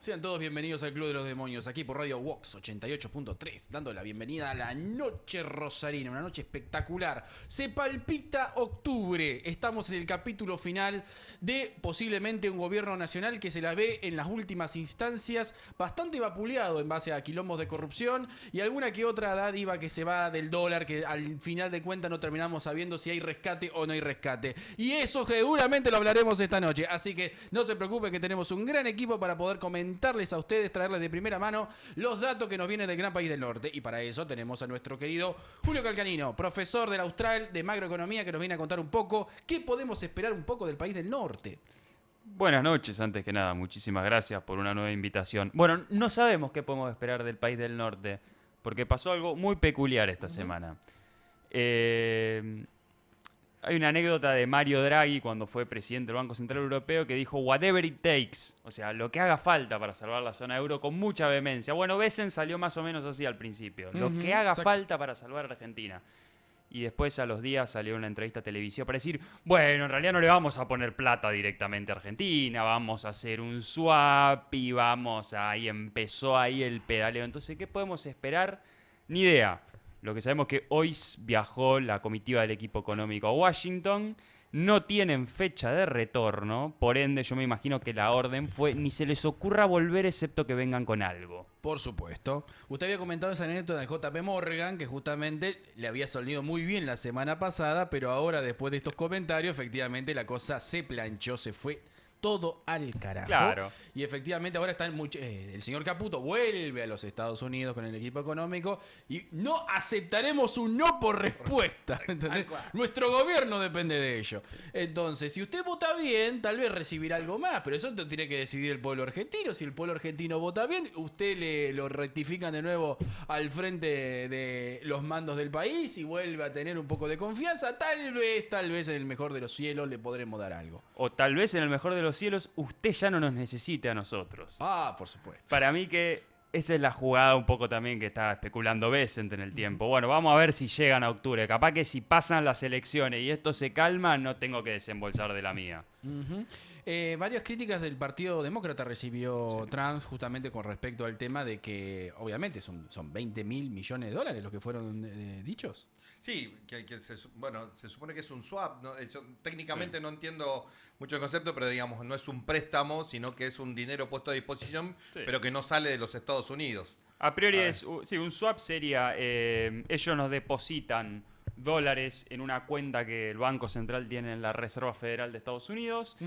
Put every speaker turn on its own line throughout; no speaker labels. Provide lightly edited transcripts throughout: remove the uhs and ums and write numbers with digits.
Sean todos bienvenidos al Club de los Demonios, aquí por Radio Vox 88.3, dando la bienvenida a la noche rosarina, una noche espectacular. Se palpita octubre, estamos en el capítulo final de posiblemente un gobierno nacional que se la ve en las últimas instancias bastante vapuleado en base a quilombos de corrupción y alguna que otra dádiva que se va del dólar, que al final de cuentas no terminamos sabiendo si hay rescate o no hay rescate. Y eso seguramente lo hablaremos esta noche, así que no se preocupe que tenemos un gran equipo para poder comentarles a ustedes, traerles de primera mano los datos que nos vienen del gran país del norte. Y para eso tenemos a nuestro querido Julio Calcanino, profesor de la Austral de Macroeconomía, que nos viene a contar un poco qué podemos esperar un poco del país del norte.
Buenas noches, antes que nada, muchísimas gracias por una nueva invitación. Bueno, no sabemos qué podemos esperar del país del norte, porque pasó algo muy peculiar esta semana. Hay una anécdota de Mario Draghi cuando fue presidente del Banco Central Europeo que dijo whatever it takes, o sea, lo que haga falta para salvar la zona euro, con mucha vehemencia. Bueno, Besen salió más o menos así al principio, lo que haga falta para salvar a Argentina. Y después a los días salió una entrevista a televisión para decir, bueno, en realidad no le vamos a poner plata directamente a Argentina, vamos a hacer un swap y vamos a... Y empezó ahí el pedaleo. Entonces, ¿qué podemos esperar? Ni idea. Lo que sabemos es que hoy viajó la comitiva del equipo económico a Washington. No tienen fecha de retorno, por ende yo me imagino que la orden fue ni se les ocurra volver excepto que vengan con algo.
Por supuesto. Usted había comentado esa anécdota de JP Morgan, que justamente le había salido muy bien la semana pasada, pero ahora después de estos comentarios, efectivamente la cosa se planchó, se fue todo al carajo.
Claro.
Y efectivamente ahora está el señor Caputo vuelve a los Estados Unidos con el equipo económico y no aceptaremos un no por respuesta. ¿Entendés? Nuestro gobierno depende de ello. Entonces, si usted vota bien, tal vez recibirá algo más, pero eso tiene que decidir el pueblo argentino. Si el pueblo argentino vota bien, usted lo rectifican de nuevo al frente de los mandos del país y vuelve a tener un poco de confianza. Tal vez en el mejor de los cielos le podremos dar algo.
O tal vez en el mejor de los cielos usted ya no nos necesite a nosotros.
Ah, por supuesto.
Para mí que esa es la jugada un poco también que está especulando Bessent en el tiempo. Bueno, vamos a ver si llegan a octubre. Capaz que si pasan las elecciones y esto se calma, no tengo que desembolsar de la mía.
Varias críticas del Partido Demócrata recibió Trump justamente con respecto al tema de que obviamente son 20 mil millones de dólares los que fueron dichos.
Sí, se supone que es un swap, ¿no? Técnicamente sí. No entiendo mucho el concepto, pero digamos, no es un préstamo, sino que es un dinero puesto a disposición, sí, pero que no sale de los Estados Unidos.
A priori un swap sería, ellos nos depositan dólares en una cuenta que el Banco Central tiene en la Reserva Federal de Estados Unidos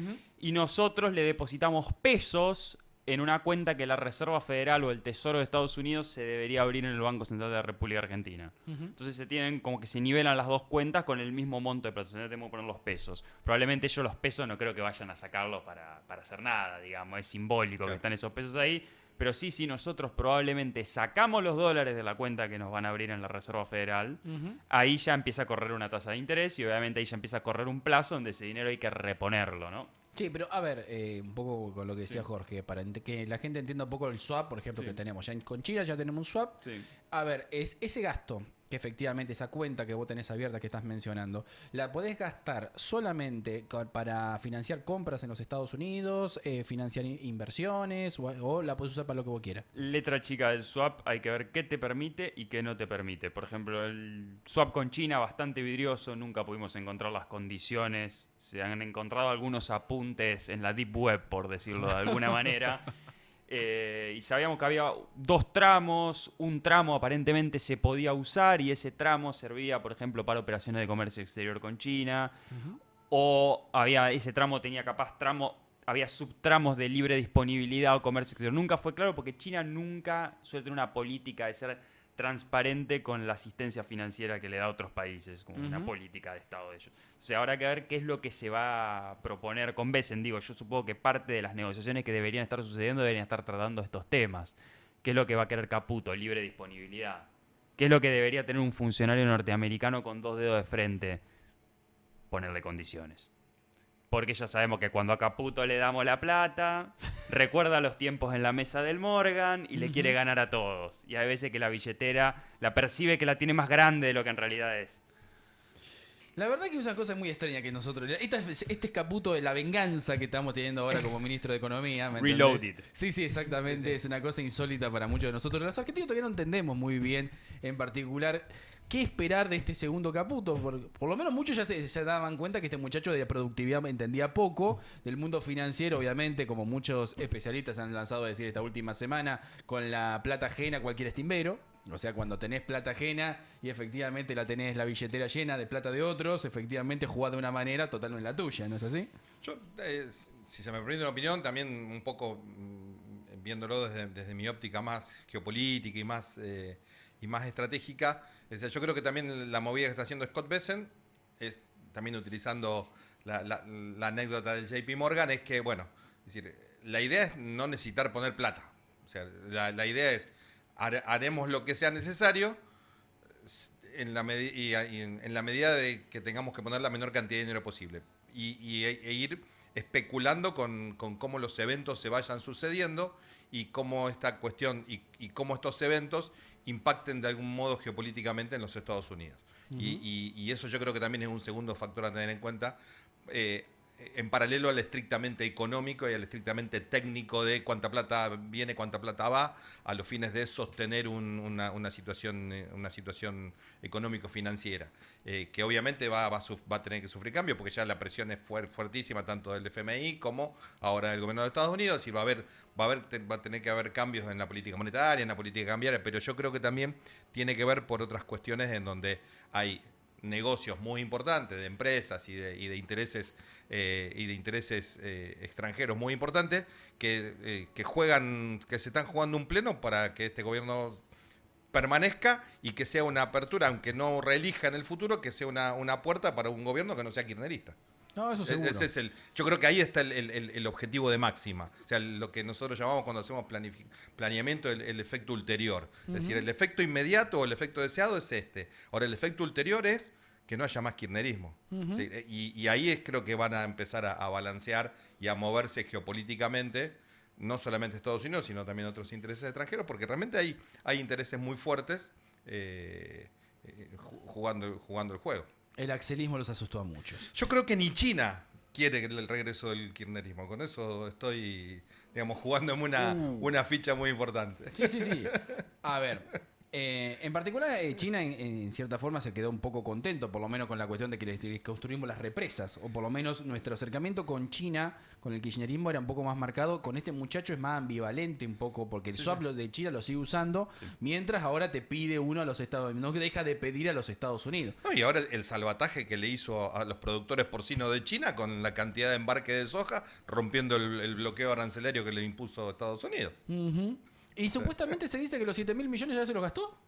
y nosotros le depositamos pesos en una cuenta que la Reserva Federal o el Tesoro de Estados Unidos se debería abrir en el Banco Central de la República Argentina. Entonces se tienen como que se nivelan las dos cuentas con el mismo monto de plata. Entonces tenemos que poner los pesos. Probablemente ellos los pesos no creo que vayan a sacarlos para hacer nada, digamos. Es simbólico, claro, que están esos pesos ahí. Pero sí, si nosotros probablemente sacamos los dólares de la cuenta que nos van a abrir en la Reserva Federal, ahí ya empieza a correr una tasa de interés y obviamente ahí ya empieza a correr un plazo donde ese dinero hay que reponerlo, ¿no?
Sí, pero a ver, un poco con lo que decía Jorge, para que la gente entienda un poco el swap, por ejemplo, que tenemos. Con China ya tenemos un swap. Sí. A ver, ese gasto, que efectivamente esa cuenta que vos tenés abierta que estás mencionando, ¿la podés gastar solamente para financiar compras en los Estados Unidos, financiar inversiones, o la podés usar para lo que vos quieras?
Letra chica del swap, hay que ver qué te permite y qué no te permite. Por ejemplo, el swap con China, bastante vidrioso, nunca pudimos encontrar las condiciones. Se han encontrado algunos apuntes en la Deep Web, por decirlo de alguna manera. Y sabíamos que había dos tramos, un tramo aparentemente se podía usar y ese tramo servía, por ejemplo, para operaciones de comercio exterior con China, o ese tramo tenía había subtramos de libre disponibilidad o comercio exterior. Nunca fue claro porque China nunca suele tener una política de ser transparente con la asistencia financiera que le da a otros países, como una política de Estado de ellos. Entonces habrá que ver qué es lo que se va a proponer con Bessent. Digo, yo supongo que parte de las negociaciones que deberían estar sucediendo deberían estar tratando estos temas. ¿Qué es lo que va a querer Caputo? Libre disponibilidad. ¿Qué es lo que debería tener un funcionario norteamericano con 2 dedos de frente? Ponerle condiciones. Porque ya sabemos que cuando a Caputo le damos la plata, recuerda los tiempos en la mesa del Morgan y le quiere ganar a todos. Y hay veces que la billetera la percibe que la tiene más grande de lo que en realidad es.
La verdad que es una cosa muy extraña que nosotros... Este escaputo de la venganza que estamos teniendo ahora como ministro de Economía. ¿me entendés?
Reloaded.
Sí, exactamente. Sí. Es una cosa insólita para muchos de nosotros. Los argentinos todavía no entendemos muy bien, en particular, qué esperar de este segundo caputo. Por lo menos muchos ya se daban cuenta que este muchacho de productividad entendía poco. Del mundo financiero, obviamente, como muchos especialistas han lanzado a decir esta última semana, con la plata ajena cualquier es timbero. O sea, cuando tenés plata ajena y efectivamente tenés la billetera llena de plata de otros, efectivamente jugás de una manera totalmente la tuya, ¿no es así?
Yo, si se me permite una opinión, también un poco viéndolo desde mi óptica más geopolítica y más estratégica, yo creo que también la movida que está haciendo Scott Bessent, es también utilizando la anécdota del JP Morgan, es que, bueno, es decir, la idea es no necesitar poner plata. O sea, la idea es haremos lo que sea necesario en la medida de que tengamos que poner la menor cantidad de dinero posible e ir especulando con cómo los eventos se vayan sucediendo y cómo esta cuestión y cómo estos eventos impacten de algún modo geopolíticamente en los Estados Unidos. Uh-huh. Y eso yo creo que también es un segundo factor a tener en cuenta, en paralelo al estrictamente económico y al estrictamente técnico de cuánta plata viene, cuánta plata va, a los fines de sostener una situación económico-financiera, que obviamente va a tener que sufrir cambios, porque ya la presión es fuertísima tanto del FMI como ahora del gobierno de Estados Unidos, y va a tener que haber cambios en la política monetaria, en la política cambiaria, pero yo creo que también tiene que ver por otras cuestiones en donde hay negocios muy importantes de empresas y de intereses extranjeros muy importantes que se están jugando un pleno para que este gobierno permanezca y que sea una apertura, aunque no reelija en el futuro, que sea una puerta para un gobierno que no sea kirchnerista.
No, eso seguro.
Yo creo que ahí está el objetivo de máxima. O sea, lo que nosotros llamamos cuando hacemos planeamiento el efecto ulterior. Uh-huh. Es decir, el efecto inmediato o el efecto deseado es este. Ahora, el efecto ulterior es que no haya más kirchnerismo. Uh-huh. ¿Sí? Y ahí creo que van a empezar a balancear y a moverse geopolíticamente, no solamente Estados Unidos, sino también otros intereses extranjeros, porque realmente hay intereses muy fuertes jugando el juego.
El axelismo los asustó a muchos.
Yo creo que ni China quiere el regreso del kirchnerismo. Con eso estoy, digamos, jugándome una ficha muy importante.
Sí. A ver, en particular China en cierta forma se quedó un poco contento, por lo menos con la cuestión de que les construimos las represas, o por lo menos nuestro acercamiento con China, con el kirchnerismo era un poco más marcado. Con este muchacho es más ambivalente un poco, porque el swap de China lo sigue usando, mientras ahora te pide uno a los Estados Unidos, no deja de pedir a los Estados Unidos.
No, y ahora el salvataje que le hizo a los productores porcinos de China con la cantidad de embarque de soja, rompiendo el bloqueo arancelario que le impuso Estados Unidos.
Uh-huh. Y supuestamente se dice que los 7.000 millones ya se los gastó.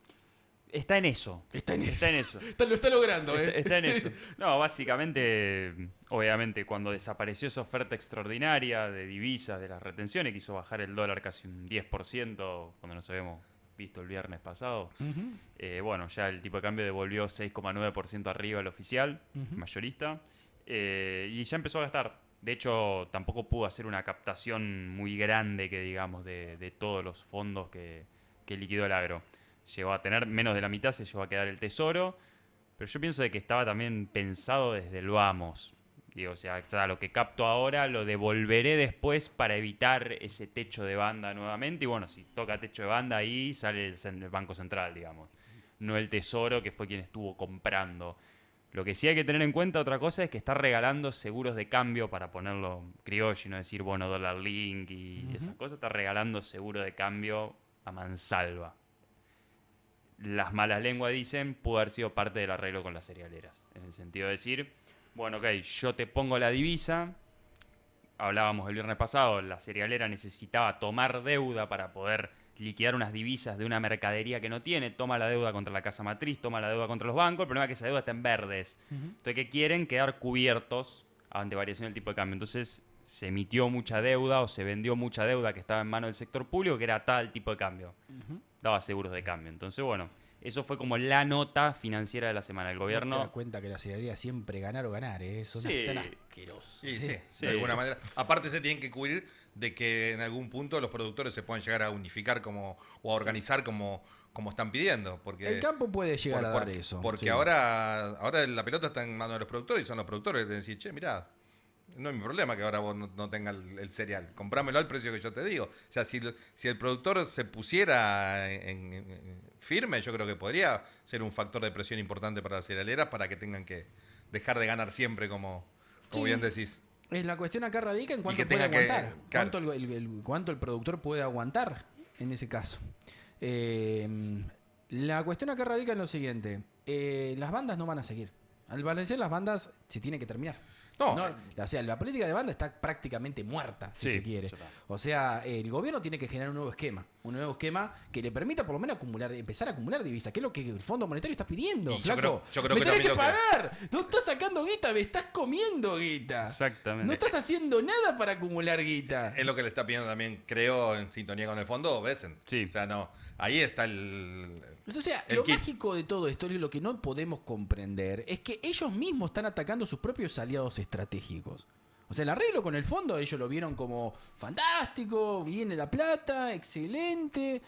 Está en eso.
Lo está logrando,
Está en eso. No, básicamente, obviamente, cuando desapareció esa oferta extraordinaria de divisas, de las retenciones, que hizo bajar el dólar casi un 10%, cuando nos habíamos visto el viernes pasado, uh-huh. Bueno, ya el tipo de cambio devolvió 6,9% arriba al oficial, uh-huh. mayorista, y ya empezó a gastar. De hecho, tampoco pudo hacer una captación muy grande, que digamos, de todos los fondos que liquidó el agro. Llegó a tener menos de la mitad, se llegó a quedar el tesoro, pero yo pienso de que estaba también pensado desde el vamos. Digo, o sea, lo que capto ahora lo devolveré después para evitar ese techo de banda nuevamente. Y bueno, si toca techo de banda ahí, sale el Banco Central, digamos. No el tesoro, que fue quien estuvo comprando. Lo que sí hay que tener en cuenta, otra cosa, es que está regalando seguros de cambio, para ponerlo criollo y no decir bono dólar link y uh-huh. esas cosas. Está regalando seguro de cambio a mansalva. Las malas lenguas dicen pudo haber sido parte del arreglo con las cerealeras. En el sentido de decir, bueno, ok, yo te pongo la divisa. Hablábamos el viernes pasado, la cerealera necesitaba tomar deuda para poder liquidar unas divisas de una mercadería que no tiene. Toma la deuda contra la casa matriz, toma la deuda contra los bancos. El problema es que esa deuda está en verdes. Uh-huh. Entonces, ¿qué quieren? Quedar cubiertos ante variación del tipo de cambio. Entonces, se emitió mucha deuda o se vendió mucha deuda que estaba en manos del sector público, que era tal tipo de cambio. Uh-huh. Daba seguros de cambio. Entonces, bueno, Eso fue como la nota financiera de la semana. El
¿No te
gobierno...
das cuenta que la cerealería siempre ganar o ganar, ¿eh? Son
Sí.
tan asquerosos.
Sí, de alguna manera. Aparte se tienen que cubrir de que en algún punto los productores se puedan llegar a unificar o a organizar como están pidiendo. Porque,
El campo puede llegar a dar eso.
Porque
sí.
ahora la pelota está en manos de los productores y son los productores que te decís, che, mirá, no es mi problema que ahora vos no tengas el cereal. Comprámelo al precio que yo te digo. O sea, si el productor se pusiera firme, yo creo que podría ser un factor de presión importante para las cerealeras para que tengan que dejar de ganar siempre, como bien decís.
La cuestión acá radica en cuánto
que
puede
tenga que-
aguantar.
claro.
Cuánto el productor puede aguantar en ese caso. La cuestión acá radica en lo siguiente. Las bandas no van a seguir. Al parecer las bandas se tienen que terminar.
No,
O sea, la política de banda está prácticamente muerta, si
Sí,
se quiere.
ya está.
O sea, el gobierno tiene que generar un nuevo esquema que le permita por lo menos empezar a acumular divisas, que es lo que el Fondo Monetario está pidiendo.
Y yo
Flaco,
creo que
me tenés
también
que
lo creo.
pagar. No estás sacando guita, me estás comiendo guita.
Exactamente.
No estás haciendo nada para acumular guita.
es lo que le está pidiendo también, creo, en sintonía con el fondo, Besen.
Sí.
O sea, no, ahí está el...
O sea,
El
lo
kit.
mágico de todo esto y lo que no podemos comprender es que ellos mismos están atacando sus propios aliados estratégicos. O sea, el arreglo con el fondo, ellos lo vieron como fantástico, viene la plata, excelente,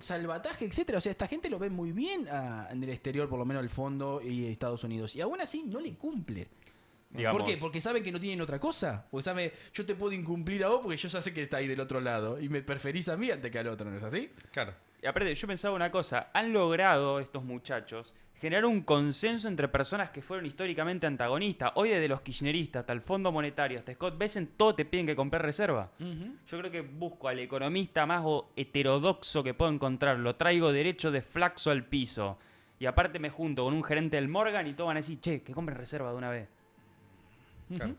salvataje, etcétera. O sea, esta gente lo ve muy bien en el exterior, por lo menos el fondo y Estados Unidos. Y aún así no le cumple.
Digamos,
¿Por qué? Porque saben que no tienen otra cosa. Porque saben, yo te puedo incumplir a vos porque yo ya sé que está ahí del otro lado. Y me preferís a mí antes que al otro, ¿no es así?
Claro.
Y aparte, yo pensaba una cosa. Han logrado estos muchachos generar un consenso entre personas que fueron históricamente antagonistas. Hoy desde los kirchneristas hasta el Fondo Monetario, hasta Scott Bessent, todos te piden que comprar reserva. Yo creo que busco al economista más heterodoxo que puedo encontrar. Lo traigo derecho de flaxo al piso. Y aparte me junto con un gerente del Morgan y todos van a decir, che, que compren reserva de una vez.
Claro.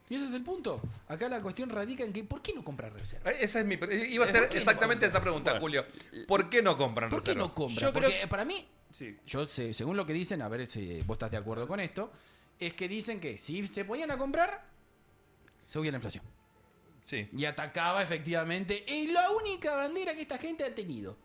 Y ese es el punto. Acá la cuestión radica en que ¿por qué no comprar reserva?
Esa es iba a ser
¿Por qué no
exactamente
compran?
esa pregunta,
Bueno.
Julio. ¿Por qué no compran
¿Por qué no
reservas?
compran?
Yo creo
Porque para mí,
Sí.
yo sé, según lo que dicen, a ver si vos estás de acuerdo con esto, es que dicen que si se ponían a comprar, subía la inflación.
Sí.
Y atacaba efectivamente. Es la única bandera que esta gente ha tenido.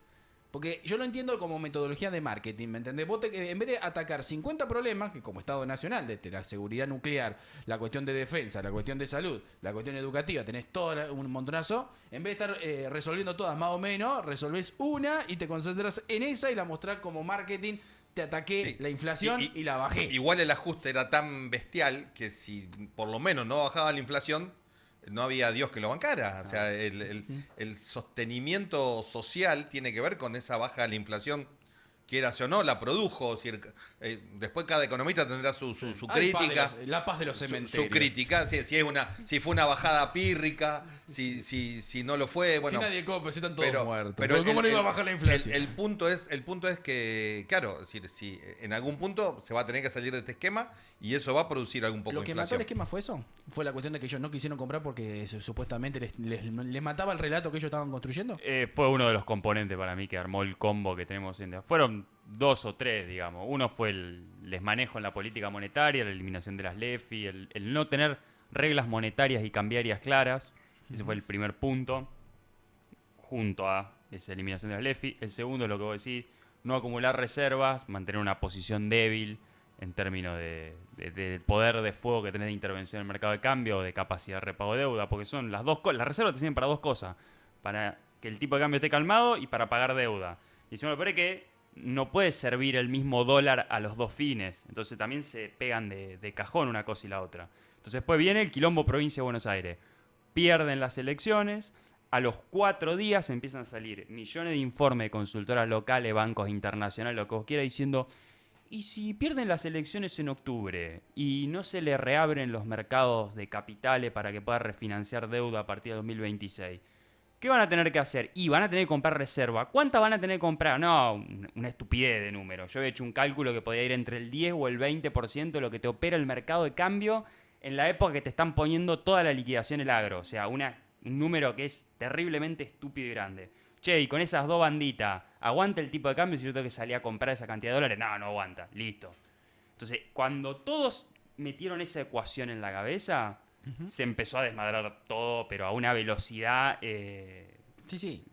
Porque yo lo entiendo como metodología de marketing, ¿me entendés? Vos en vez de atacar 50 problemas, que como Estado Nacional, desde la seguridad nuclear, la cuestión de defensa, la cuestión de salud, la cuestión educativa, tenés todo un montonazo, en vez de estar resolviendo todas más o menos, resolvés una y te concentras en esa y la mostrás como marketing. Te ataqué
Sí.
la inflación y la bajé.
Igual el ajuste era tan bestial que si por lo menos no bajaba la inflación, no había Dios que lo bancara. O sea, el sostenimiento social tiene que ver con esa baja de la inflación, quieras o no, la produjo. Después cada economista tendrá su crítica.
La paz de los
Su
cementerios.
crítica, si fue una bajada pírrica, si no lo fue, bueno.
si nadie compra, si están todos muertos.
pero
¿Cómo no iba a bajar la inflación?
El punto es que, claro, si en algún punto se va a tener que salir de este esquema y eso va a producir algún poco
Lo
de
que mató
inflación.
el esquema fue eso. Fue la cuestión de que ellos no quisieron comprar porque supuestamente les mataba el relato que ellos estaban construyendo.
Fue uno de los componentes para mí que armó el combo que tenemos en día. Fueron 2 o 3, digamos. Uno fue el desmanejo en la política monetaria, la eliminación de las LEFI, el no tener reglas monetarias y cambiarias claras. Ese fue el primer punto, junto a esa eliminación de las LEFI. El segundo es lo que vos decís, no acumular reservas, mantener una posición débil en términos del poder de fuego que tenés de intervención en el mercado de cambio o de capacidad de repago de deuda, porque son las dos cosas. Las reservas te sirven para dos cosas, para que el tipo de cambio esté calmado y para pagar deuda. Y si me parece que no puede servir el mismo dólar a los dos fines. Entonces también se pegan de cajón una cosa y la otra. Entonces después viene el quilombo provincia de Buenos Aires. Pierden las elecciones. A los 4 días empiezan a salir millones de informes de consultoras locales, bancos internacionales, lo que vos quieras, diciendo: ¿y si pierden las elecciones en octubre y no se le reabren los mercados de capitales para que pueda refinanciar deuda a partir de 2026? ¿Qué van a tener que hacer? Y van a tener que comprar reserva. ¿Cuánta van a tener que comprar? No, una estupidez de número. Yo he hecho un cálculo que podía ir entre el 10 o el 20% de lo que te opera el mercado de cambio en la época que te están poniendo toda la liquidación el agro. O sea, un número que es terriblemente estúpido y grande. Che, y con esas dos banditas, ¿aguanta el tipo de cambio si yo tengo que salir a comprar esa cantidad de dólares? No, no aguanta. Listo. Entonces, cuando todos metieron esa ecuación en la cabeza, se empezó a desmadrar todo, pero a una velocidad
Sí, sí.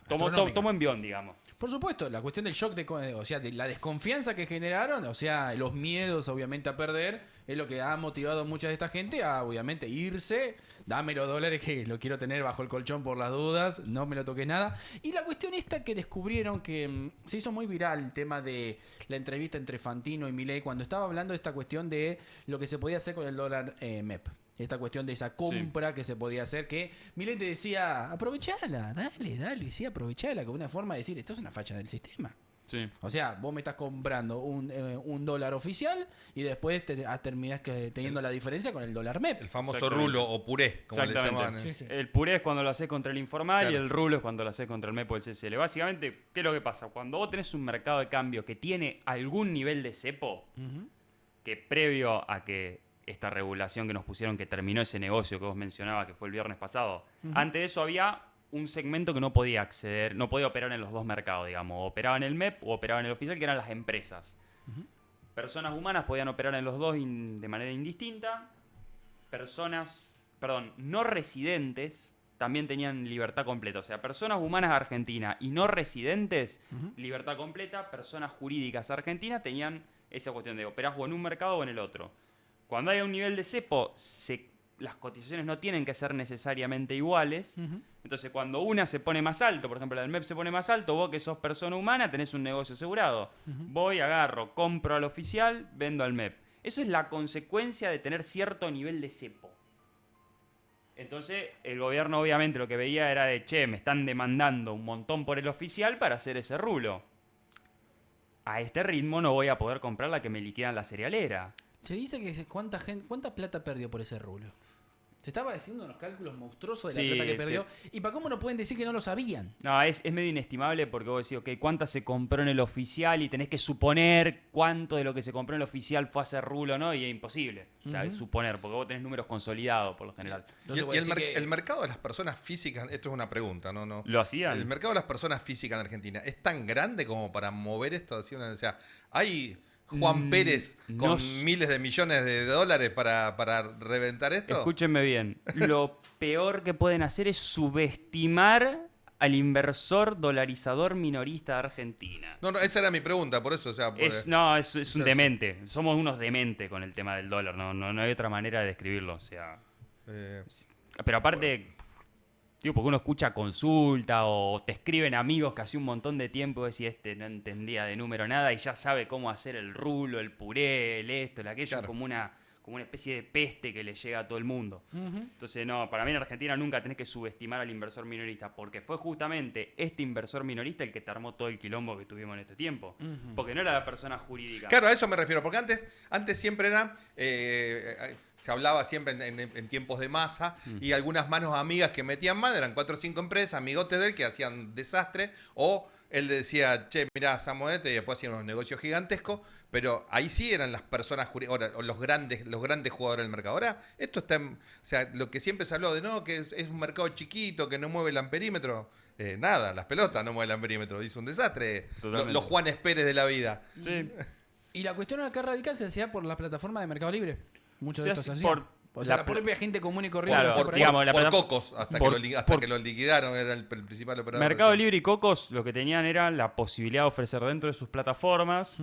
Tomo envión, digamos.
Por supuesto, la cuestión del shock, o sea, de la desconfianza que generaron, o sea, los miedos obviamente a perder, es lo que ha motivado a mucha de esta gente a obviamente irse, dame los dólares que lo quiero tener bajo el colchón por las dudas, no me lo toques nada. Y la cuestión esta que descubrieron que se hizo muy viral el tema de la entrevista entre Fantino y Milei cuando estaba hablando de esta cuestión de lo que se podía hacer con el dólar MEP. Esta cuestión de esa compra que se podía hacer, que Milei te decía, aprovechala, dale, sí, aprovechala, como una forma de decir, esto es una facha del sistema.
Sí.
O sea, vos me estás comprando un dólar oficial y después terminás teniendo la diferencia con el dólar MEP.
El famoso rulo o puré, como le llamaban.
Sí.
El puré es cuando lo haces contra el informal
Claro.
y el rulo es cuando lo haces contra el MEP o el CCL. Básicamente, ¿qué es lo que pasa? Cuando vos tenés un mercado de cambio que tiene algún nivel de cepo, que previo a que esta regulación que nos pusieron, que terminó ese negocio que vos mencionabas, que fue el viernes pasado, antes de eso había un segmento que no podía acceder, no podía operar en los dos mercados, digamos. O operaba en el MEP o operaba en el oficial, que eran las empresas. Personas humanas podían operar en los dos de manera indistinta. No residentes también tenían libertad completa. O sea, personas humanas argentinas y no residentes, libertad completa. Personas jurídicas argentinas tenían esa cuestión de operar o en un mercado o en el otro. Cuando hay un nivel de cepo, las cotizaciones no tienen que ser necesariamente iguales. Entonces, cuando una se pone más alto, por ejemplo, la del MEP se pone más alto, vos que sos persona humana tenés un negocio asegurado. Voy, agarro, compro al oficial, vendo al MEP. Eso es la consecuencia de tener cierto nivel de cepo. Entonces, el gobierno obviamente lo que veía era de, che, me están demandando un montón por el oficial para hacer ese rulo. A este ritmo no voy a poder comprar la que me liquidan la cerealera.
Se dice que cuánta plata perdió por ese rulo. Se estaba haciendo unos cálculos monstruosos de la plata que perdió. ¿Y para cómo no pueden decir que no lo sabían?
No, es medio inestimable porque vos decís, ok, ¿cuánta se compró en el oficial? Y tenés que suponer cuánto de lo que se compró en el oficial fue a hacer rulo, ¿no? Y es imposible, ¿sabes? Suponer, porque vos tenés números consolidados por lo general.
El mercado de las personas físicas, esto es una pregunta, ¿no?
¿Lo hacían?
El mercado de las personas físicas en Argentina es tan grande como para mover esto así, o sea, hay Juan Pérez con miles de millones de dólares para reventar esto.
Escúchenme bien. Lo peor que pueden hacer es subestimar al inversor dolarizador minorista de Argentina.
No, esa era mi pregunta, por eso, o sea...
Es un demente. Somos unos dementes con el tema del dólar. No hay otra manera de describirlo. O sea... Pero aparte... Digo, porque uno escucha consulta o te escriben amigos que hace un montón de tiempo decís, no entendía de número nada y ya sabe cómo hacer el rulo, el puré, el esto, el aquello,
Claro.
como una especie de peste que le llega a todo el mundo. Entonces, no, para mí en Argentina nunca tenés que subestimar al inversor minorista, porque fue justamente este inversor minorista el que te armó todo el quilombo que tuvimos en este tiempo. Porque no era la persona jurídica.
Claro, a eso me refiero, porque antes siempre era, se hablaba siempre en tiempos de masa y algunas manos amigas que metían mano, eran 4 o 5 empresas, amigotes de él que hacían desastre, o él decía, che, mirá, Samuete, y después hacían unos negocios gigantescos, pero ahí sí eran las personas jurídicas, o los grandes jugadores del mercado. Ahora, esto está, o sea, lo que siempre se habló de, no, que es un mercado chiquito, que no mueve el amperímetro, nada, las pelotas no mueven el amperímetro, hizo un desastre. Los Juanes Pérez de la vida.
Sí.
Y la cuestión acá radical se hacía por la plataforma de Mercado Libre. Muchos de estos
hace
hacían. O sea, la propia gente común y corriente.
Claro,
lo hacía
Por,
por ahí.
digamos, la
por
plataforma-
Cocos, hasta
por-
que lo liquidaron, era el principal operador.
Mercado
de eso.
Libre y Cocos lo que tenían era la posibilidad de ofrecer dentro de sus plataformas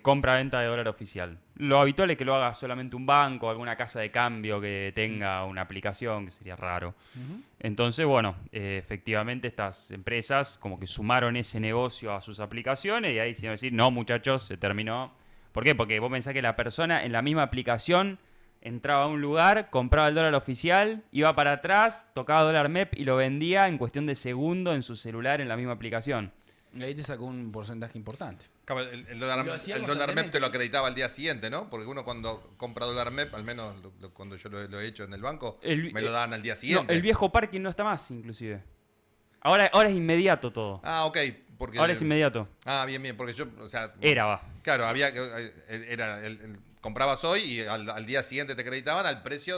compra-venta de dólar oficial. Lo habitual es que lo haga solamente un banco, alguna casa de cambio que tenga una aplicación, que sería raro. Entonces, bueno, efectivamente estas empresas como que sumaron ese negocio a sus aplicaciones y ahí se iba a decir, no muchachos, se terminó. ¿Por qué? Porque vos pensás que la persona en la misma aplicación entraba a un lugar, compraba el dólar oficial, iba para atrás, tocaba dólar MEP y lo vendía en cuestión de segundo en su celular en la misma aplicación.
Y ahí te sacó un porcentaje importante.
Claro, el dólar,
Lo hacía
el dólar MEP
constantemente.
te lo acreditaba al día siguiente, ¿no? Porque uno cuando compra dólar MEP, al menos cuando yo lo he hecho en el banco, me lo daban al día
No,
siguiente.
el viejo parking no está más, inclusive. Ahora es inmediato todo.
Ah, ok. Porque,
Ahora es inmediato.
Ah, bien, porque yo, o sea...
Va.
Claro, había comprabas hoy y al día siguiente te acreditaban al precio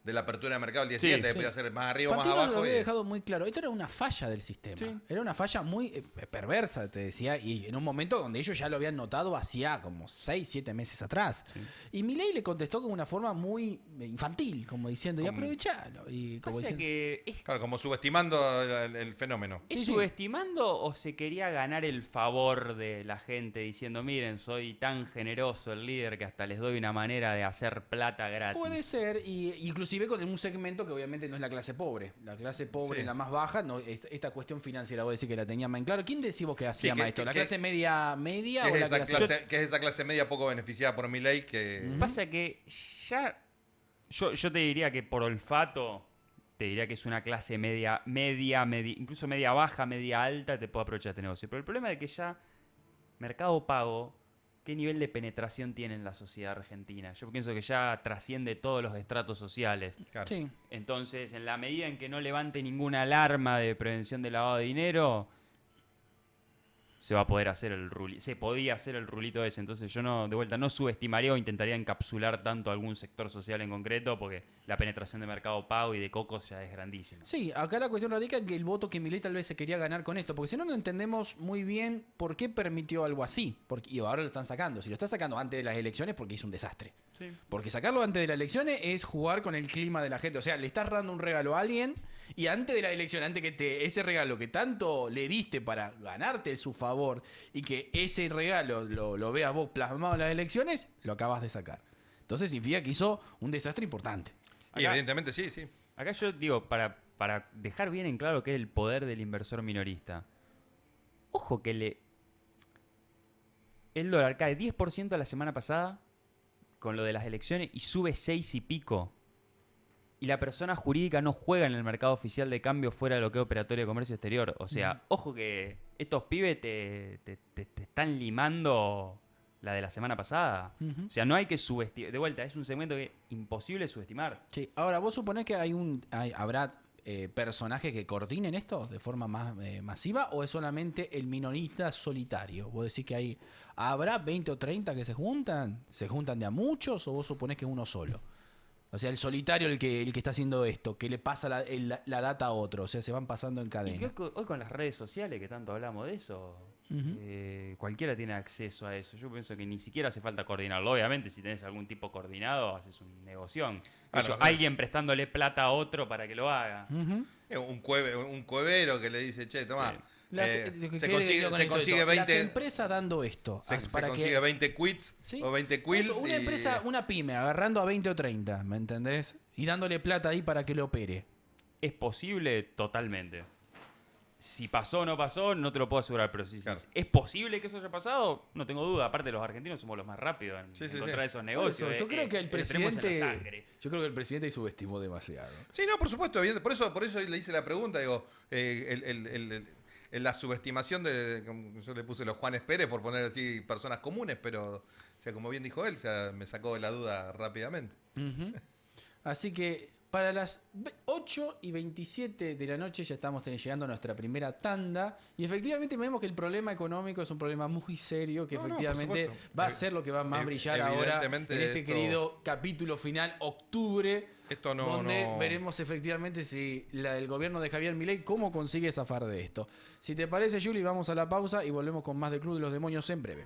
de la apertura de mercado el día
Sí,
siguiente,
sí.
podía ser más arriba o más
Fantino lo
abajo.
había dejado muy claro. Esto era una falla del sistema.
Sí.
Era una falla muy perversa, te decía, y en un momento donde ellos ya lo habían notado hacía como 6, 7 meses atrás. Y Milei le contestó con una forma muy infantil, como diciendo, y
Como-
aprovechalo. Y como
Pasa
diciendo,
que es,
Claro, como subestimando el fenómeno.
¿es
Sí, sí.
subestimando o se quería ganar el favor de la gente diciendo, miren, soy tan generoso el líder que hasta les doy una manera de hacer plata gratis?
puede ser, y inclusive con un segmento que obviamente no es la clase pobre. La clase pobre,
Sí.
la más baja, no, esta cuestión financiera, vos decís que la tenía más en claro. ¿Quién decís vos que hacía
Sí,
más esto? ¿La
que-
clase media
¿Qué
o
es,
la
esa
clase...
clase, qué es esa clase media poco beneficiada por Milei que...
Pasa que ya. Yo te diría que por olfato, te diría que es una clase media, incluso media baja, media alta, te puede aprovechar este negocio. Pero el problema es que ya Mercado Pago, ¿qué nivel de penetración tiene en la sociedad argentina? Yo pienso que ya trasciende todos los estratos sociales.
Claro.
Sí.
Entonces, en la medida en que no levante ninguna alarma de prevención de lavado de dinero, se va a poder hacer el rulito. Se podía hacer el rulito ese. Entonces yo no, de vuelta, no subestimaría o intentaría encapsular tanto algún sector social en concreto, porque la penetración de Mercado Pago y de Cocos ya es grandísima.
Sí, acá la cuestión radica en que el voto que Milei tal vez se quería ganar con esto, porque si no, no entendemos muy bien por qué permitió algo así. Y ahora lo están sacando. Si lo está sacando antes de las elecciones, porque hizo un desastre.
Sí.
Porque sacarlo antes de las elecciones es jugar con el clima de la gente. O sea, le estás dando un regalo a alguien y antes de la elección, antes que ese regalo que tanto le diste para ganarte su favor y que ese regalo lo veas vos plasmado en las elecciones, lo acabas de sacar. Entonces significa que hizo un desastre importante.
Y
Acá-
evidentemente sí, sí.
Acá yo digo, para dejar bien en claro que es el poder del inversor minorista. Ojo que el dólar cae 10% la semana pasada con lo de las elecciones y sube 6 y pico. Y la persona jurídica no juega en el mercado oficial de cambio fuera de lo que es operatorio de comercio exterior. O sea, ojo que estos pibes te están limando la de la semana pasada.
Ujú.
O sea, no hay que subestimar. De vuelta, es un segmento que es imposible subestimar.
Sí. Ahora, ¿vos suponés que habrá personajes que coordinen esto de forma más masiva o es solamente el minorista solitario? ¿Vos decís que habrá 20 o 30 que se juntan? ¿Se juntan de a muchos o vos suponés que es uno solo? O sea, el solitario el que está haciendo esto, que le pasa la data a otro, o sea, se van pasando en
Y
cadena.
que hoy con las redes sociales, que tanto hablamos de eso, cualquiera tiene acceso a eso. Yo pienso que ni siquiera hace falta coordinarlo. Obviamente, si tenés algún tipo coordinado, haces un negoción.
Claro,
Alguien prestándole plata a otro para que lo haga.
Ujú.
Un cuevero que le dice, che, toma,
Lo que
se
quiero
consigue,
decir con
se
esto,
consigue
las
20,
empresas dando esto.
se
para
consigue
que,
20 quits
¿sí?
o 20 quills.
Una empresa, una pyme, agarrando a 20 o 30, ¿me entendés? Y dándole plata ahí para que lo opere.
¿Es posible? Totalmente. Si pasó o no pasó, no te lo puedo asegurar, pero si
Claro.
es posible que eso haya pasado, no tengo duda. Aparte, los argentinos somos los más rápidos en
Sí, sí,
encontrar
sí.
esos
Por
negocios.
eso, yo creo que el
lo tenemos en la
presidente,
sangre.
yo creo que el presidente subestimó demasiado.
Sí, no, por supuesto, evidente. Por eso le hice la pregunta, digo, la subestimación como yo le puse los Juanes Pérez por poner así personas comunes, pero, o sea, como bien dijo él, o sea, me sacó de la duda rápidamente.
Ujú. Así que para las 8:27 de la noche ya estamos llegando a nuestra primera tanda y efectivamente vemos que el problema económico es un problema muy serio que
No,
efectivamente
por supuesto.
va a ser lo que va más a brillar ahora en
Evidentemente
este
esto-
querido capítulo final, octubre,
Esto no...
donde
no-
veremos efectivamente si el gobierno de Javier Milei cómo consigue zafar de esto. Si te parece, Juli, vamos a la pausa y volvemos con más del Club de los Demonios en breve.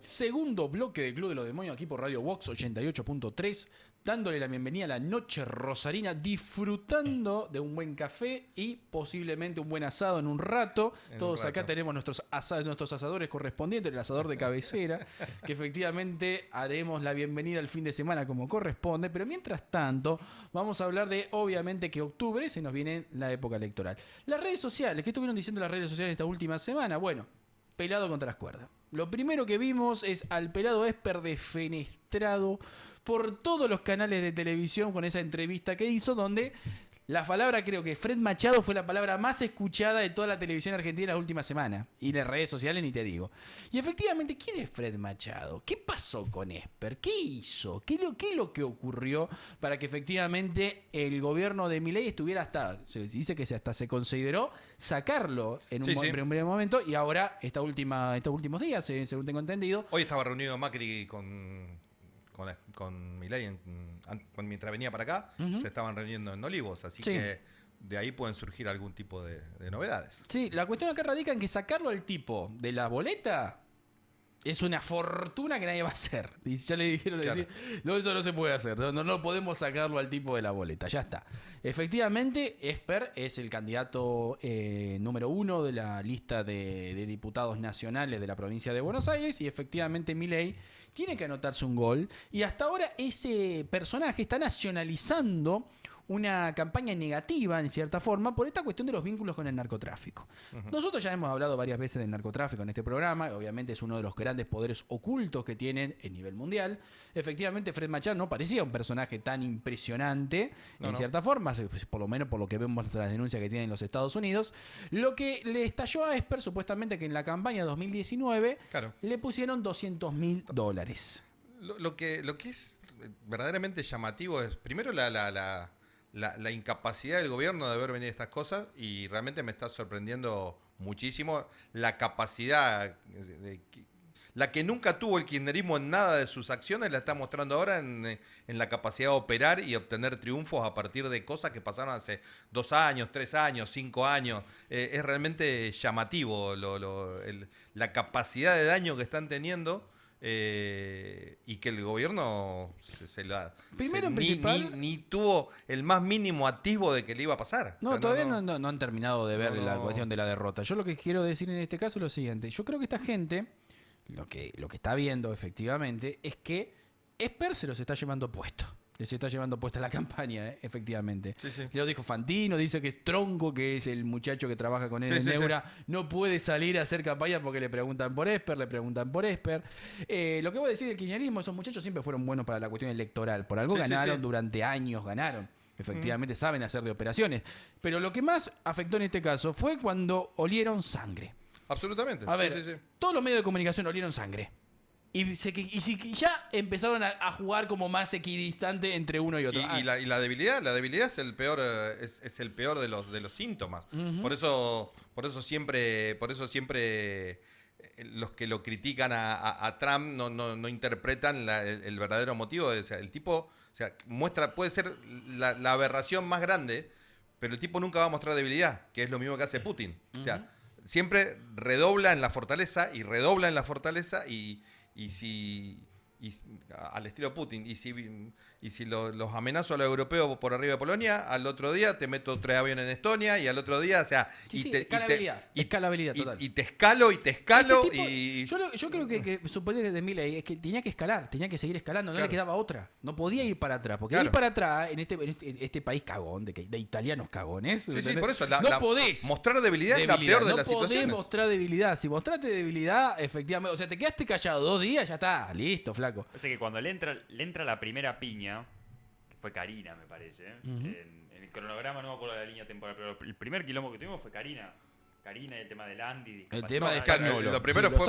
Segundo bloque del Club de los Demonios aquí por Radio Vox 88.3, dándole la bienvenida a la noche rosarina, disfrutando de un buen café y posiblemente un buen asado en un rato.
En
Todos
un
acá
rato.
tenemos nuestros asadores correspondientes, el asador de cabecera, que efectivamente haremos la bienvenida al fin de semana como corresponde, pero mientras tanto vamos a hablar de, obviamente, que octubre se nos viene la época electoral. Las redes sociales, ¿qué estuvieron diciendo las redes sociales esta última semana? Bueno, pelado contra las cuerdas. Lo primero que vimos es al pelado Esper defenestrado por todos los canales de televisión con esa entrevista que hizo donde La palabra, creo que Fred Machado fue la palabra más escuchada de toda la televisión argentina la última semana. Y las redes sociales ni te digo. Y efectivamente, ¿quién es Fred Machado? ¿Qué pasó con Esper? ¿Qué hizo? ¿Qué es lo que ocurrió para que efectivamente el gobierno de Milei estuviera hasta... Se dice que hasta se consideró sacarlo en un primer momento. Y ahora, estos últimos días, según tengo entendido...
Hoy estaba reunido Macri con Milei mientras venía para acá, se estaban reuniendo en Olivos, así que de ahí pueden surgir algún tipo de novedades.
Sí, la cuestión acá radica en que sacarlo al tipo de la boleta es una fortuna que nadie va a hacer. Y ya le dijeron,
Claro.
no, eso no se puede hacer, no podemos sacarlo al tipo de la boleta, ya está. Efectivamente, Esper es el candidato número 1 de la lista de diputados nacionales de la provincia de Buenos Aires y efectivamente Milei tiene que anotarse un gol y hasta ahora ese personaje está nacionalizando una campaña negativa, en cierta forma, por esta cuestión de los vínculos con el narcotráfico. Nosotros ya hemos hablado varias veces del narcotráfico en este programa, obviamente es uno de los grandes poderes ocultos que tienen a nivel mundial. Efectivamente, Fred Machado no parecía un personaje tan impresionante, cierta forma, por lo menos por lo que vemos las denuncias que tienen en los Estados Unidos. Lo que le estalló a Esper, supuestamente que en la campaña 2019 le pusieron $200.000.
Lo que es verdaderamente llamativo es, primero, la incapacidad del gobierno de ver venir estas cosas, y realmente me está sorprendiendo muchísimo la capacidad, la que nunca tuvo el kirchnerismo en nada de sus acciones, la está mostrando ahora en la capacidad de operar y obtener triunfos a partir de cosas que pasaron hace 2 años, 3 años, 5 años. Es realmente llamativo la capacidad de daño que están teniendo. Y que el gobierno ni tuvo el más mínimo atisbo de que le iba a pasar.
No, todavía no han terminado de ver la cuestión de la derrota. Yo lo que quiero decir en este caso es lo siguiente. Yo creo que esta gente, lo que está viendo efectivamente, es que Esper se los está llevando puesto. Les está llevando puesta la campaña, efectivamente.
Sí.
Lo dijo Fantino, dice que es Tronco, que es el muchacho que trabaja con él en Neura, no puede salir a hacer campaña porque le preguntan por Esper. Lo que voy a decir del kirchnerismo, esos muchachos siempre fueron buenos para la cuestión electoral. Por algo ganaron, durante años ganaron. Efectivamente saben hacer de operaciones. Pero lo que más afectó en este caso fue cuando olieron sangre.
Absolutamente.
A ver, todos los medios de comunicación olieron sangre. Y ya empezaron a jugar como más equidistante entre uno y otro.
Y la debilidad es el peor, es el peor de los síntomas. Por eso siempre los que lo critican a Trump no interpretan el verdadero motivo. O sea, el tipo, puede ser la aberración más grande, pero el tipo nunca va a mostrar debilidad, que es lo mismo que hace Putin. O sea, siempre redobla en la fortaleza al estilo Putin, y si los amenazo a los europeos por arriba de Polonia, al otro día te meto 3 aviones en Estonia, y al otro día,
escalabilidad total.
Y te escalo.
Yo creo que suponía que de Milei es que tenía que escalar, tenía que seguir escalando, no le quedaba otra. No podía ir para atrás, porque ir para atrás en este país cagón, de italianos cagones.
Sí, por eso
no podés
mostrar debilidad es la peor de las situaciones.
No podés mostrar debilidad. Si mostraste debilidad, efectivamente, o sea, te quedaste callado 2 días, ya está, listo, flaco.
O sea que cuando le entra la primera piña, que fue Karina, me parece, en el cronograma no me acuerdo de la línea temporal, pero el primer quilombo que tuvimos fue Karina y el tema del Andy.
El tema de Españolo.
Lo primero fue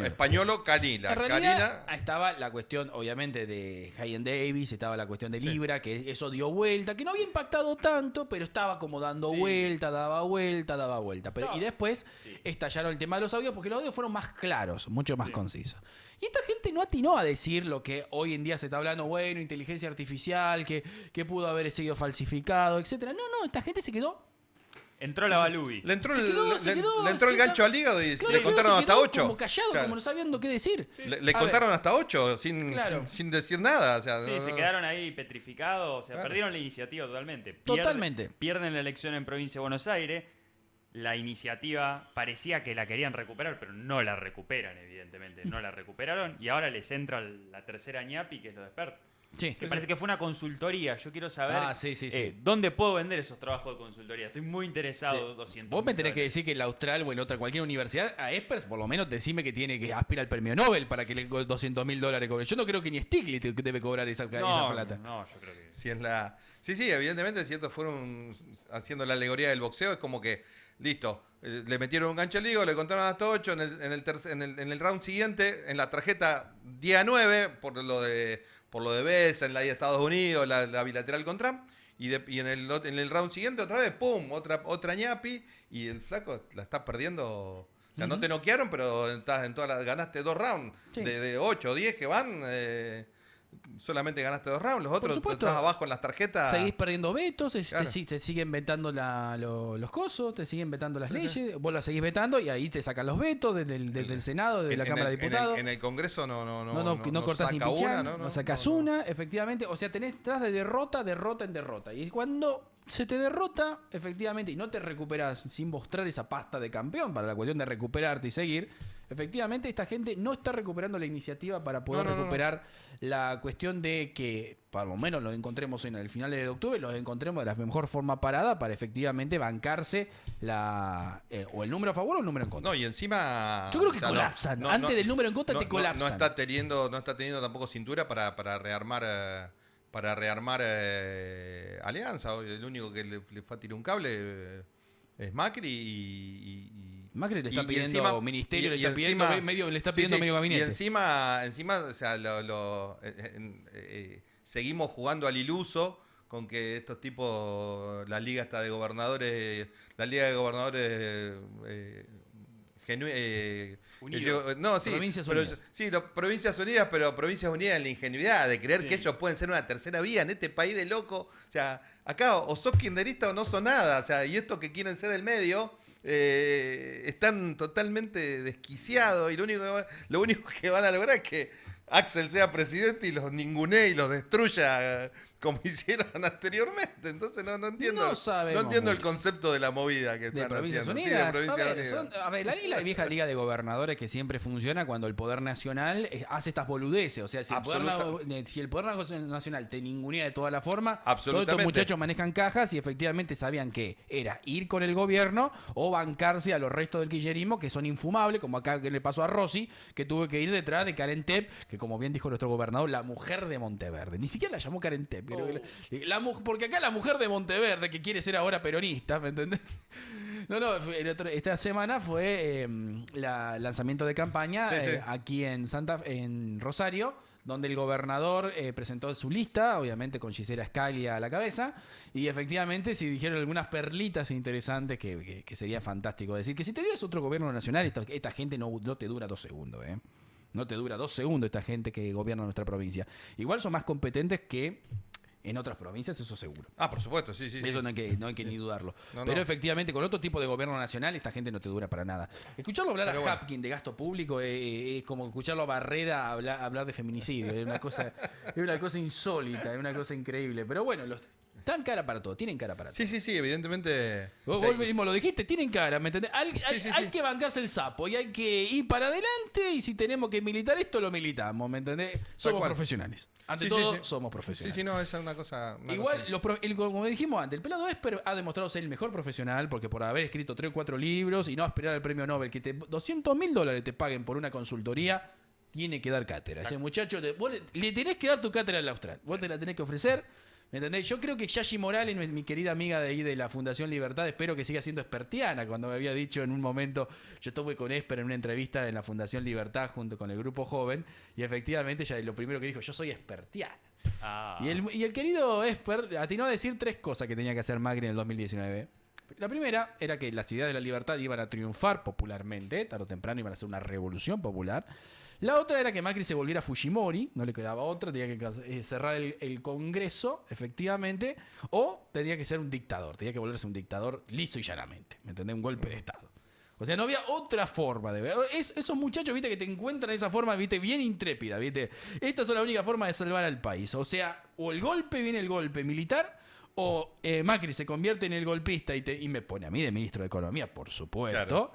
Españolo, Karina.
En realidad estaba la cuestión, obviamente, de Hayen Davis, estaba la cuestión de Libra, que eso dio vuelta, que no había impactado tanto, pero estaba como dando vuelta, daba vuelta. Y después estallaron el tema de los audios, porque los audios fueron más claros, mucho más concisos. Y esta gente no atinó a decir lo que hoy en día se está hablando, bueno, inteligencia artificial, que pudo haber sido falsificado, etcétera. No, esta gente se quedó.
Entró la Balubi.
Le entró el gancho al hígado y le contaron hasta 8.
Como callado, como no sabiendo qué decir.
Le contaron hasta 8 sin decir nada. O sea,
se quedaron ahí petrificados. O sea, perdieron la iniciativa totalmente. Pierden la elección en Provincia de Buenos Aires. La iniciativa parecía que la querían recuperar, pero no la recuperan, evidentemente. No la recuperaron. Y ahora les entra la tercera ñapi, que es lo de Esper.
Sí.
Que parece que fue una consultoría. Yo quiero saber
Sí.
dónde puedo vender esos trabajos de consultoría. Estoy muy interesado. 200
Vos me tenés que decir que en la Austral o en cualquier universidad, a Espers, por lo menos decime que tiene que aspira al premio Nobel para que le $200.000 cobre. Yo no creo que ni Stiglitz debe cobrar esa plata.
No, yo creo que...
Sí, evidentemente, si estos fueron haciendo la alegoría del boxeo, es como que, listo, le metieron un gancho al ligo, le contaron hasta 8, en el round siguiente, en la tarjeta 10-9, por lo de Belsa, en la de Estados Unidos, la bilateral con Trump, y en el round siguiente otra vez, ¡pum!, otra ñapi, y el flaco la está perdiendo. O sea, no te noquearon, pero estás ganaste 2 rounds,
Sí.
de 8 o 10 que van... solamente ganaste 2 rounds, los otros
supuesto.
estás abajo en las tarjetas.
Seguís perdiendo vetos,
Claro.
te siguen vetando los cosos, te siguen vetando las leyes, vos las seguís vetando y ahí te sacan los vetos desde el Senado, desde la Cámara de Diputados.
En el Congreso
No cortás ni
saca
pichán,
una,
no sacás una, efectivamente. O sea, tenés tras de derrota en derrota. Y cuando se te derrota, efectivamente, y no te recuperás sin mostrar esa pasta de campeón para la cuestión de recuperarte y seguir, efectivamente esta gente no está recuperando la iniciativa para poder recuperar la cuestión de que, por lo menos los encontremos en el final de octubre, los encontremos de la mejor forma parada para efectivamente bancarse o el número a favor o el número en contra.
No, y encima...
Yo creo que colapsan. Antes del número en contra te colapsan.
No está teniendo tampoco cintura para rearmar alianza. El único que le fue a tirar un cable es Macri y
Macri le está
y
pidiendo
encima-
ministerio,
y
le está pidiendo
encima-
medio, le está
sí,
pidiendo
sí,
medio gabinete.
Y encima o sea, seguimos jugando al iluso con que estos tipos, la liga está de gobernadores, la liga de gobernadores
Unidos.
no, sí,
Provincias
pero,
Unidas.
sí, Provincias Unidas, pero Provincias Unidas en la ingenuidad de creer
Sí.
que ellos pueden ser una tercera vía en este país de loco. O sea, acá o sos kirchnerista o no sos nada. O sea, y estos que quieren ser del medio están totalmente desquiciados y lo único que van a lograr es que Axel sea presidente y los ningunee y los destruya como hicieron anteriormente. Entonces no entiendo,
No sabemos
entiendo el
mucho.
concepto de la movida que
De
están
Provincias
haciendo. Sí,
Unidas.
de Provincias
a ver,
Unidas.
la vieja liga de gobernadores que siempre funciona cuando el Poder Nacional hace estas boludeces. O sea, si el Poder Nacional te ningunea de toda la forma, todos estos
Absolutamente.
muchachos manejan cajas y efectivamente sabían que era ir con el gobierno o bancarse a los restos del kirchnerismo que son infumables, como acá que le pasó a Rossi, que tuvo que ir detrás de Karen Tepp, que como bien dijo nuestro gobernador, la mujer de Monteverde. Ni siquiera la llamó Karen Tepp. Porque acá la mujer de Monteverde, que quiere ser ahora peronista, ¿me entendés? Esta semana fue el lanzamiento de campaña
Sí, sí.
aquí en Rosario, donde el gobernador presentó su lista, obviamente con Gisela Scaglia a la cabeza, y efectivamente se dijeron algunas perlitas interesantes que sería fantástico decir, que si te dieras otro gobierno nacional, esta gente no te dura 2 segundos, ¿eh? No te dura 2 segundos esta gente que gobierna nuestra provincia. Igual son más competentes que en otras provincias, eso seguro.
Ah, por supuesto, sí.
Eso no hay que ni dudarlo.
No,
Pero
no.
efectivamente, con otro tipo de gobierno nacional, esta gente no te dura para nada. Escucharlo hablar
Pero
a
bueno.
Hapkin de gasto público es como escucharlo a Barreda hablar de feminicidio. Es una cosa insólita, es una cosa increíble. Pero bueno, están cara para todo, tienen cara para todo.
Sí, evidentemente.
Vos mismo lo dijiste, tienen cara, ¿me entendés? Hay que bancarse el sapo y hay que ir para adelante y si tenemos que militar esto, lo militamos, ¿me entendés? Somos
cual.
profesionales. Ante
Sí,
todo,
sí.
somos
Sí,
profesionales.
sí, no, esa es una cosa.
Igual, como dijimos antes, el pelado Esper ha demostrado ser el mejor profesional porque por haber escrito 3 o 4 libros y no aspirar al premio Nobel, que $200.000 te paguen por una consultoría, tiene que dar cátedra. Ese muchacho, vos le tenés que dar tu cátedra al Austral. Vos te la tenés que ofrecer. ¿Me entendés? Yo creo que Yashi Morales, mi querida amiga de ahí de la Fundación Libertad, espero que siga siendo espertiana. Cuando me había dicho en un momento, yo estuve con Esper en una entrevista en la Fundación Libertad junto con el grupo joven, y efectivamente ella lo primero que dijo, yo soy espertiana.
Ah.
Y el querido Esper atinó a decir 3 cosas que tenía que hacer Macri en el 2019. La primera era que las ideas de la libertad iban a triunfar popularmente, tarde o temprano iban a ser una revolución popular. La otra era que Macri se volviera Fujimori, no le quedaba otra, tenía que cerrar el Congreso, efectivamente, o tenía que ser un dictador, tenía que volverse un dictador liso y llanamente, ¿me entendés? Un golpe de Estado. O sea, no había otra forma de ver. Esos muchachos, viste, que te encuentran esa forma, viste, bien intrépida, viste. Esta es la única forma de salvar al país. O sea, o el golpe viene el golpe militar, o Macri se convierte en el golpista y me pone a mí de ministro de Economía, por supuesto,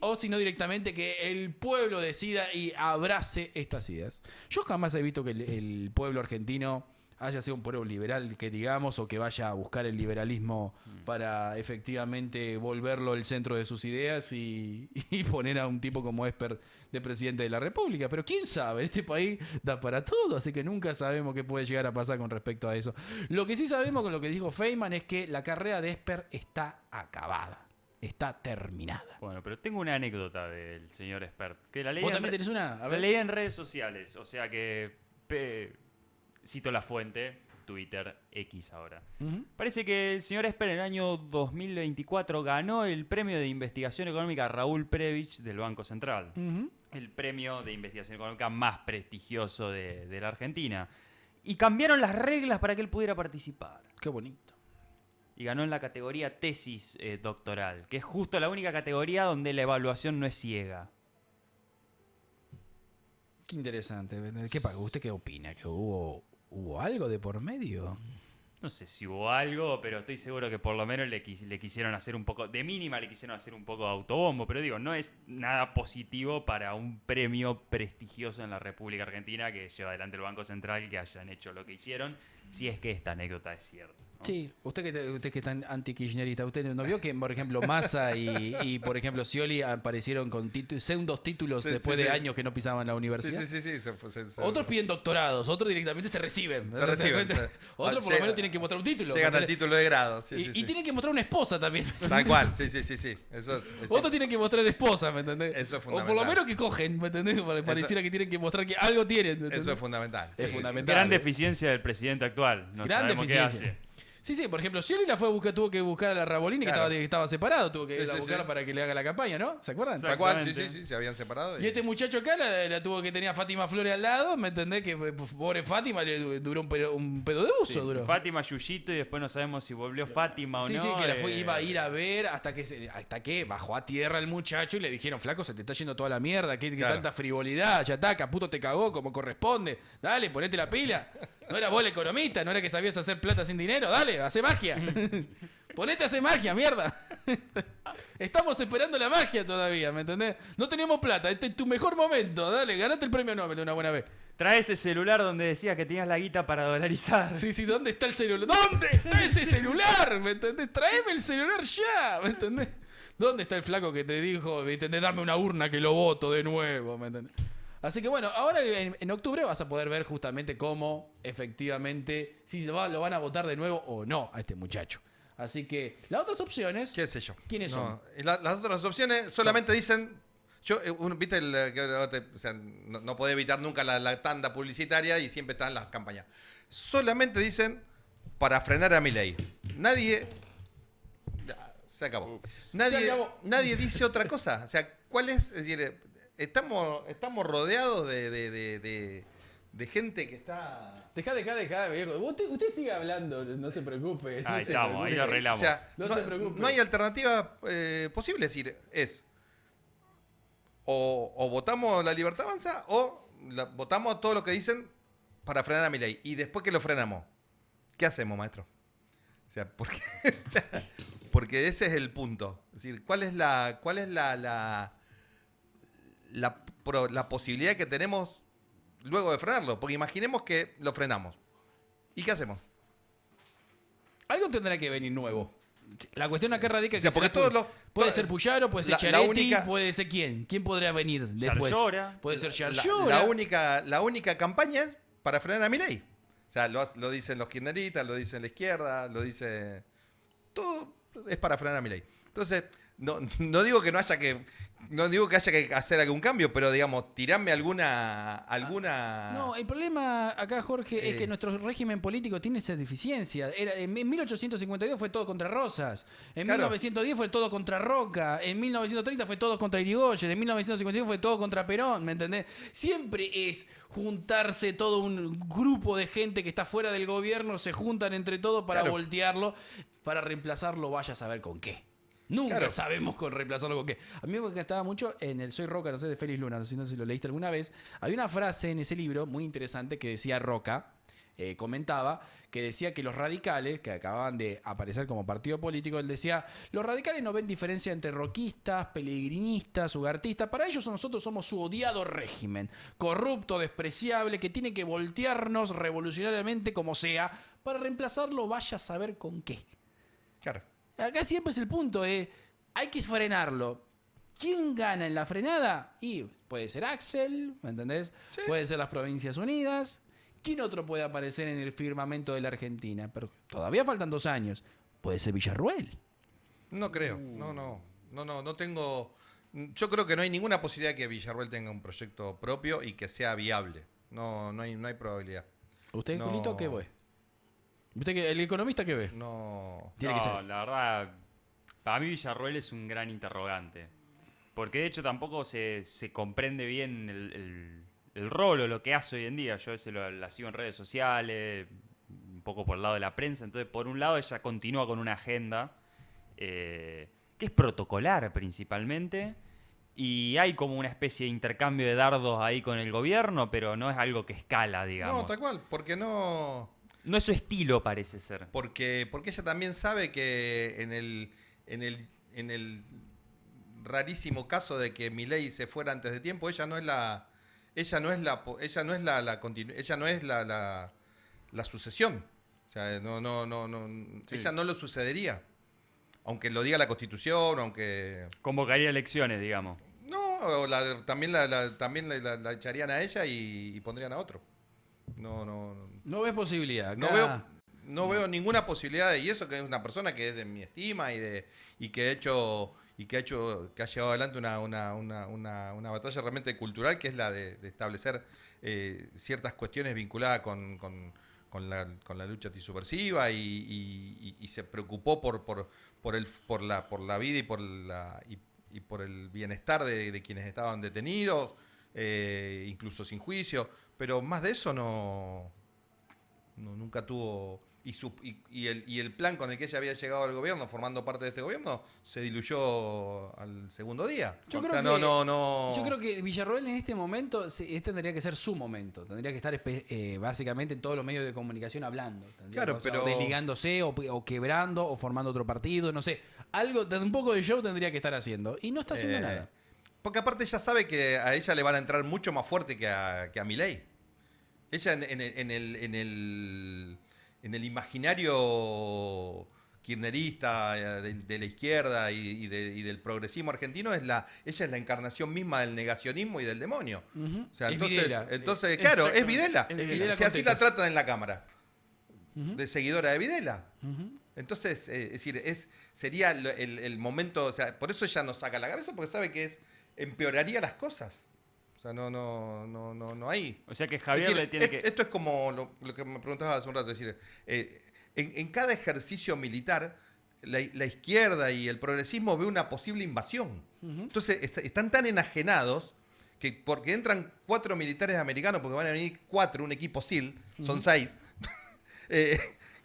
o si no directamente que el pueblo decida y abrace estas ideas. Yo jamás he visto que el pueblo argentino haya sido un pueblo liberal, que digamos, o que vaya a buscar el liberalismo para efectivamente volverlo el centro de sus ideas y poner a un tipo como Esper de presidente de la República. Pero quién sabe, este país da para todo, así que nunca sabemos qué puede llegar a pasar con respecto a eso. Lo que sí sabemos con lo que dijo Feynman es que la carrera de Esper está acabada. Está terminada.
Bueno, pero tengo una anécdota del señor Espert. Que la leí
¿Vos también tenés una? A
la
ver.
leí en redes sociales. O sea que... cito la fuente, Twitter, X ahora. Parece que el señor Esper en el año 2024 ganó el premio de investigación económica Raúl Previch del Banco Central. El premio de investigación económica más prestigioso de la Argentina. Y cambiaron las reglas para que él pudiera participar.
Qué bonito.
Y ganó en la categoría tesis doctoral, que es justo la única categoría donde la evaluación no es ciega.
Qué interesante. ¿Qué pasa? ¿Usted qué opina? ¿Que hubo algo de por medio?
No sé si hubo algo, pero estoy seguro que por lo menos le quisieron hacer un poco, de mínima le quisieron hacer un poco de autobombo, pero digo, no es nada positivo para un premio prestigioso en la República Argentina que lleva adelante el Banco Central que hayan hecho lo que hicieron, si es que esta anécdota es cierta, ¿no?
Sí, usted que es tan anti-kirchnerista, ¿usted no vio que, por ejemplo, Massa y por ejemplo, Scioli aparecieron con segundos títulos después de años que no pisaban la universidad?
Sí.
Otros piden doctorados, otros directamente se reciben.
Se reciben.
Otros por lo menos tienen que mostrar un título.
Llegan al título de grado.
Y tienen que mostrar una esposa también.
Tal cual, sí.
Otros tienen que mostrar esposa, ¿me entendés?
Eso es
o por lo
fundamental.
menos que cogen, ¿me entendés? Pareciera que tienen que mostrar que algo tienen. ¿me entendés?
Eso es fundamental.
Es
sí.
fundamental.
Gran deficiencia del presidente actual. No
Gran
sabemos
deficiencia.
qué hace.
Sí, por ejemplo, Scioli la fue a buscar, tuvo que buscar a la Rabolini,
Claro.
que estaba separado, tuvo que ir a
Sí,
buscarla
sí.
para que le haga la campaña, ¿no? ¿Se acuerdan?
Tal cual,
Exactamente.
sí, se habían separado.
Y este muchacho acá la tuvo que tenía a Fátima Flores al lado, ¿me entendés? Que pobre Fátima le duró un pedo de uso,
Sí,
duró.
Fátima Yuyito y después no sabemos si volvió Fátima o
Sí,
no.
sí, que iba a ir a ver hasta que bajó a tierra el muchacho y le dijeron, flaco, se te está yendo toda la mierda, que
Claro.
tanta frivolidad, ya está, Caputo te cagó como corresponde, dale, ponete la pila. No era vos el economista, no era que sabías hacer plata sin dinero, dale, hace magia. Ponete a hacer magia, mierda. Estamos esperando la magia todavía, ¿me entendés? No tenemos plata, este es tu mejor momento, dale, ganate el premio Nobel de una buena vez.
Trae ese celular donde decía que tenías la guita para dolarizar.
Sí, ¿dónde está el celular? ¿Dónde está ese celular? ¿Me entendés? Tráeme el celular ya, ¿me entendés? ¿Dónde está el flaco que te dijo, ¿me entendés? Dame una urna que lo voto de nuevo, ¿me entendés? Así que bueno, ahora en octubre vas a poder ver justamente cómo efectivamente, si lo van a votar de nuevo o no a este muchacho. Así que las otras opciones,
¿Qué sé yo?
¿quiénes son?
Y las otras opciones solamente dicen. Viste, o sea, no podés evitar nunca la tanda publicitaria y siempre están las campañas. Solamente dicen para frenar a Milei. Nadie. Ya, se acabó.
Se acabó.
Nadie dice otra cosa. O sea, ¿cuál es? Es decir, estamos rodeados de gente que está.
Dejá, viejo. Usted sigue hablando, no se preocupe.
Ahí
se
estamos, ahí
preocupe.
lo arreglamos.
O sea,
No se preocupe.
no hay alternativa posible. Es decir, o votamos la Libertad Avanza o votamos todo lo que dicen para frenar a Milei. Y después que lo frenamos, ¿qué hacemos, maestro? O sea, porque ese es el punto. Es decir, ¿cuál es la posibilidad que tenemos luego de frenarlo? Porque imaginemos que lo frenamos. ¿Y qué hacemos?
Algo tendrá que venir nuevo. La cuestión acá radica
O sea,
que
porque todos los-
puede
to-
ser Puyaro, puede ser
la
Chiaretti,
única-
puede ser quién. ¿Quién podría venir después?
Yarlora.
Puede ser
La
Yarlora.
la única campaña es para frenar a Milei. O sea, lo dicen los kirchneristas, lo dicen la izquierda, lo dice... Todo es para frenar a Milei. Entonces, no digo que haya que hacer algún cambio, pero digamos, tirame alguna...
No, el problema acá, Jorge, es que nuestro régimen político tiene esa deficiencia. En 1852 fue todo contra Rosas. En
Claro.
1910 fue todo contra Roca. En 1930 fue todo contra Irigoyen. En 1955 fue todo contra Perón, ¿me entendés? Siempre es juntarse todo un grupo de gente que está fuera del gobierno, se juntan entre todos para
Claro.
voltearlo, para reemplazarlo, vaya a saber con qué. Nunca
Claro.
sabemos con reemplazarlo con qué. A mí me encantaba mucho en el Soy Roca, no sé, de Félix Luna, no sé si lo leíste alguna vez. Había una frase en ese libro muy interesante que decía Roca, comentaba, que decía que los radicales, que acababan de aparecer como partido político, él decía, los radicales no ven diferencia entre roquistas, pelegrinistas, ugartistas, para ellos nosotros somos su odiado régimen, corrupto, despreciable, que tiene que voltearnos revolucionariamente como sea, para reemplazarlo vaya a saber con qué.
Claro.
Acá siempre es el punto, hay que frenarlo. ¿Quién gana en la frenada? Y puede ser Axel, ¿me entendés?
Sí.
Puede ser las Provincias Unidas. ¿Quién otro puede aparecer en el firmamento de la Argentina? Pero todavía faltan 2 años. Puede ser Villarruel.
No creo. No tengo. Yo creo que no hay ninguna posibilidad que Villarruel tenga un proyecto propio y que sea viable. No hay probabilidad.
¿Usted,
No.
Julito, qué ve? ¿Usted, el economista, qué ve?
No.
Tiene que ser.
La verdad, para mí Villarruel es un gran interrogante. Porque de hecho tampoco se comprende bien el rol o lo que hace hoy en día. Yo a veces la sigo en redes sociales, un poco por el lado de la prensa. Entonces, por un lado, ella continúa con una agenda que es protocolar principalmente. Y hay como una especie de intercambio de dardos ahí con el gobierno, pero no es algo que escala, digamos.
No, tal cual. Porque no.
No es su estilo, parece ser.
Porque ella también sabe que en el rarísimo caso de que Milei se fuera antes de tiempo, ella no es la sucesión. O sea,
Sí.
ella no lo sucedería. Aunque lo diga la Constitución, aunque
Convocaría elecciones, digamos.
no, también la echarían a ella y pondrían a otro.
No ves posibilidad.
No veo ninguna posibilidad y eso que es una persona que es de mi estima y que ha llevado adelante una batalla realmente cultural, que es la de establecer ciertas cuestiones vinculadas con la lucha antisubversiva y se preocupó por la vida y por el bienestar de quienes estaban detenidos, incluso sin juicio, pero más de eso nunca tuvo. Y el plan con el que ella había llegado al gobierno, formando parte de este gobierno, se diluyó al segundo día.
Yo creo que Villarroel en este momento, este tendría que ser su momento. Tendría que estar básicamente en todos los medios de comunicación hablando.
Claro, pero
desligándose o quebrando o formando otro partido, no sé. Un poco de show tendría que estar haciendo. Y no está haciendo nada.
Porque aparte ella sabe que a ella le van a entrar mucho más fuerte que a Milei. Ella en el imaginario kirchnerista de la izquierda y del progresismo argentino, ella es la encarnación misma del negacionismo y del demonio. O sea, entonces claro, es Videla. Si así la tratan en la Cámara, de seguidora de Videla. Entonces, es decir, sería el momento, o sea, por eso ella nos saca la cabeza, porque sabe que empeoraría las cosas. O sea, no hay.
O sea que Javier le tiene que.
Esto es como lo que me preguntabas hace un rato. Es decir, en cada ejercicio militar, la izquierda y el progresismo ve una posible invasión. Entonces, están tan enajenados que porque entran 4 militares americanos, porque van a venir 4, un equipo SEAL, son 6,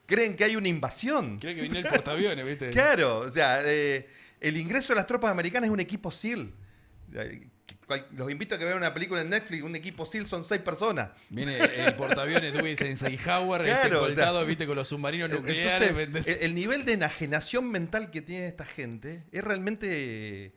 creen que hay una invasión.
Creen que viene el portaaviones, ¿viste?
Claro, o sea, el ingreso de las tropas americanas es un equipo SEAL. Los invito a que vean una película en Netflix, un equipo SEAL son 6 personas.
Viene el portaaviones Dewey Eisenhower,
claro,
colgado, viste, con los submarinos nucleares.
Entonces, el nivel de enajenación mental que tiene esta gente es realmente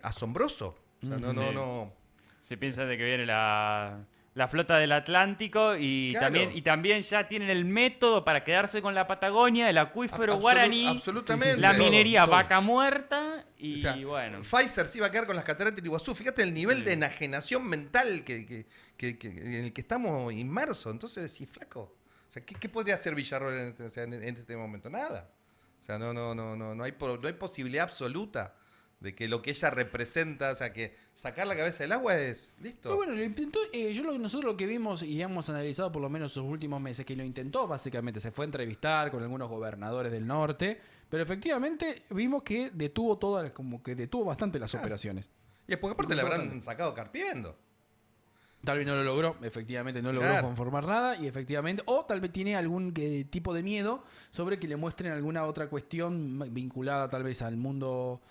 asombroso. O sea, no.
Se piensa de que viene la flota del Atlántico y,
claro.
también ya tienen el método para quedarse con la Patagonia, el acuífero guaraní,
absolutamente.
la minería
todo.
vaca muerta y,
O sea,
bueno.
Pfizer se iba a quedar con las cataratas del Iguazú. Fíjate el nivel de enajenación mental en el que estamos inmersos. Entonces, sí, flaco. O sea, ¿qué podría hacer Villarroel en este momento? Nada. O sea, no hay posibilidad absoluta de que lo que ella representa, o sea, que sacar la cabeza del agua es listo.
Pero bueno, lo intentó. Nosotros lo que vimos y hemos analizado por lo menos sus últimos meses, que lo intentó básicamente, se fue a entrevistar con algunos gobernadores del norte, pero efectivamente vimos que detuvo bastante las operaciones.
Y después aparte le habrán sacado carpiendo.
Tal vez no lo logró, efectivamente no logró conformar nada y efectivamente, o tal vez tiene algún tipo de miedo sobre que le muestren alguna otra cuestión vinculada tal vez al mundo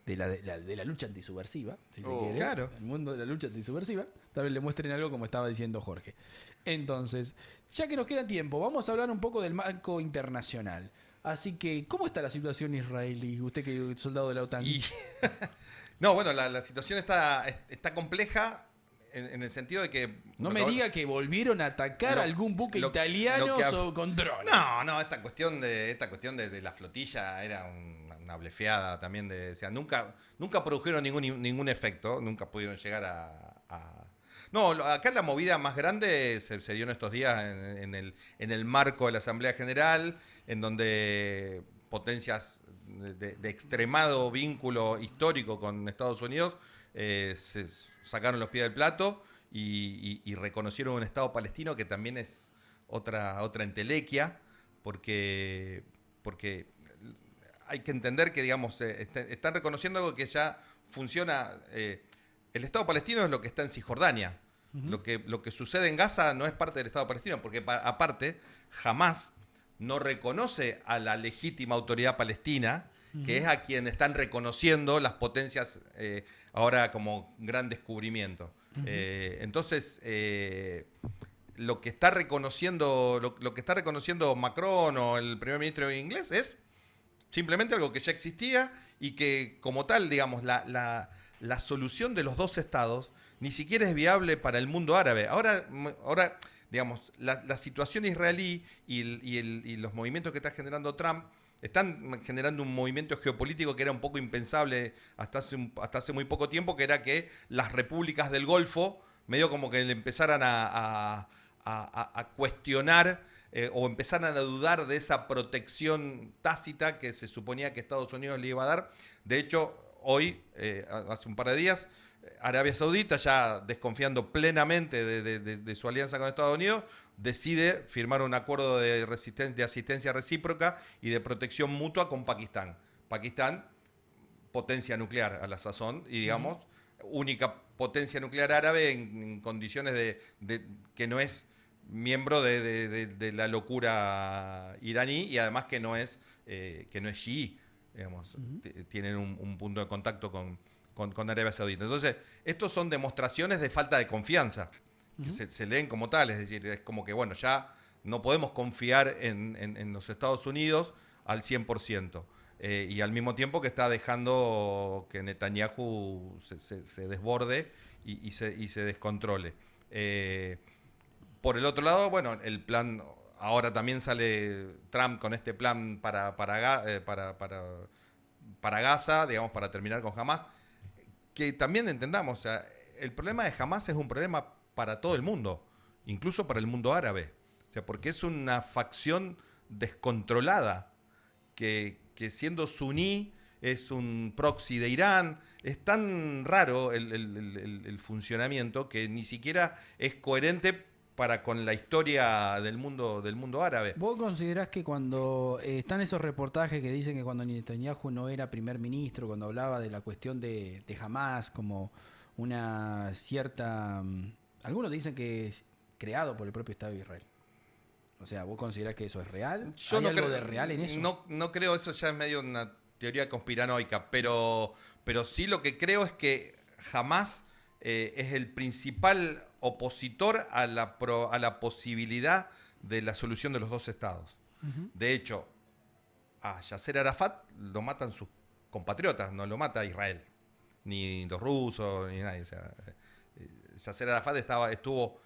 de la lucha antisubversiva, si se
Oh,
quiere.
claro.
El mundo de la lucha antisubversiva. Tal vez le muestren algo como estaba diciendo Jorge. Entonces, ya que nos queda tiempo, vamos a hablar un poco del marco internacional. Así que, ¿cómo está la situación israelí? Usted que es soldado de la OTAN.
No, bueno, la situación está compleja en el sentido de que...
No me diga que volvieron a atacar algún buque italiano o con drones.
No, esta cuestión de la flotilla era una blefeada también. O sea, nunca produjeron ningún efecto, nunca pudieron llegar a... No, acá la movida más grande se dio en estos días en el marco de la Asamblea General, en donde potencias de extremado vínculo histórico con Estados Unidos se sacaron los pies del plato y reconocieron un Estado palestino que también es otra entelequia, porque hay que entender que, digamos, están reconociendo algo que ya funciona. El Estado palestino es lo que está en Cisjordania. Uh-huh. Lo que sucede en Gaza no es parte del Estado palestino, porque aparte jamás no reconoce a la legítima autoridad palestina, que es a quien están reconociendo las potencias ahora como gran descubrimiento. Entonces, lo que está reconociendo Macron o el primer ministro inglés es simplemente algo que ya existía y que, como tal, digamos, la solución de los dos estados ni siquiera es viable para el mundo árabe. Ahora digamos, la situación israelí y los movimientos que está generando Trump están generando un movimiento geopolítico que era un poco impensable hasta hace muy poco tiempo, que era que las repúblicas del Golfo medio como que le empezaran a cuestionar o empezaran a dudar de esa protección tácita que se suponía que Estados Unidos le iba a dar. De hecho, hoy, hace un par de días, Arabia Saudita, ya desconfiando plenamente de su alianza con Estados Unidos, decide firmar un acuerdo de asistencia recíproca y de protección mutua con Pakistán. Pakistán, potencia nuclear a la sazón, y digamos, única potencia nuclear árabe en condiciones de que no es miembro de la locura iraní, y además que no es chií, digamos, tienen un punto de contacto con Arabia Saudita. Entonces, estos son demostraciones de falta de confianza, que se leen como tal, es decir, es como que, bueno, ya no podemos confiar en los Estados Unidos al 100%, y al mismo tiempo que está dejando que Netanyahu se desborde y se descontrole. Por el otro lado, bueno, el plan, ahora también sale Trump con este plan para Gaza, digamos, para terminar con Hamas, que también entendamos, o sea, el problema de Hamas es un problema para todo el mundo, incluso para el mundo árabe, o sea, porque es una facción descontrolada que siendo suní es un proxy de Irán. Es tan raro el funcionamiento que ni siquiera es coherente con la historia del mundo árabe.
¿Vos considerás que cuando están esos reportajes que dicen que cuando Netanyahu no era primer ministro, cuando hablaba de la cuestión de Hamas como una cierta... algunos dicen que es creado por el propio Estado de Israel? O sea, ¿vos considerás que eso es real?
Yo
¿Hay
no
algo
creo,
de real en eso?
No creo, eso ya es medio una teoría conspiranoica, pero sí lo que creo es que Hamas es el principal opositor a la posibilidad de la solución de los dos estados. De hecho, a Yasser Arafat lo matan sus compatriotas, no lo mata Israel, ni los rusos, ni nadie. O sea, Yasser Arafat estuvo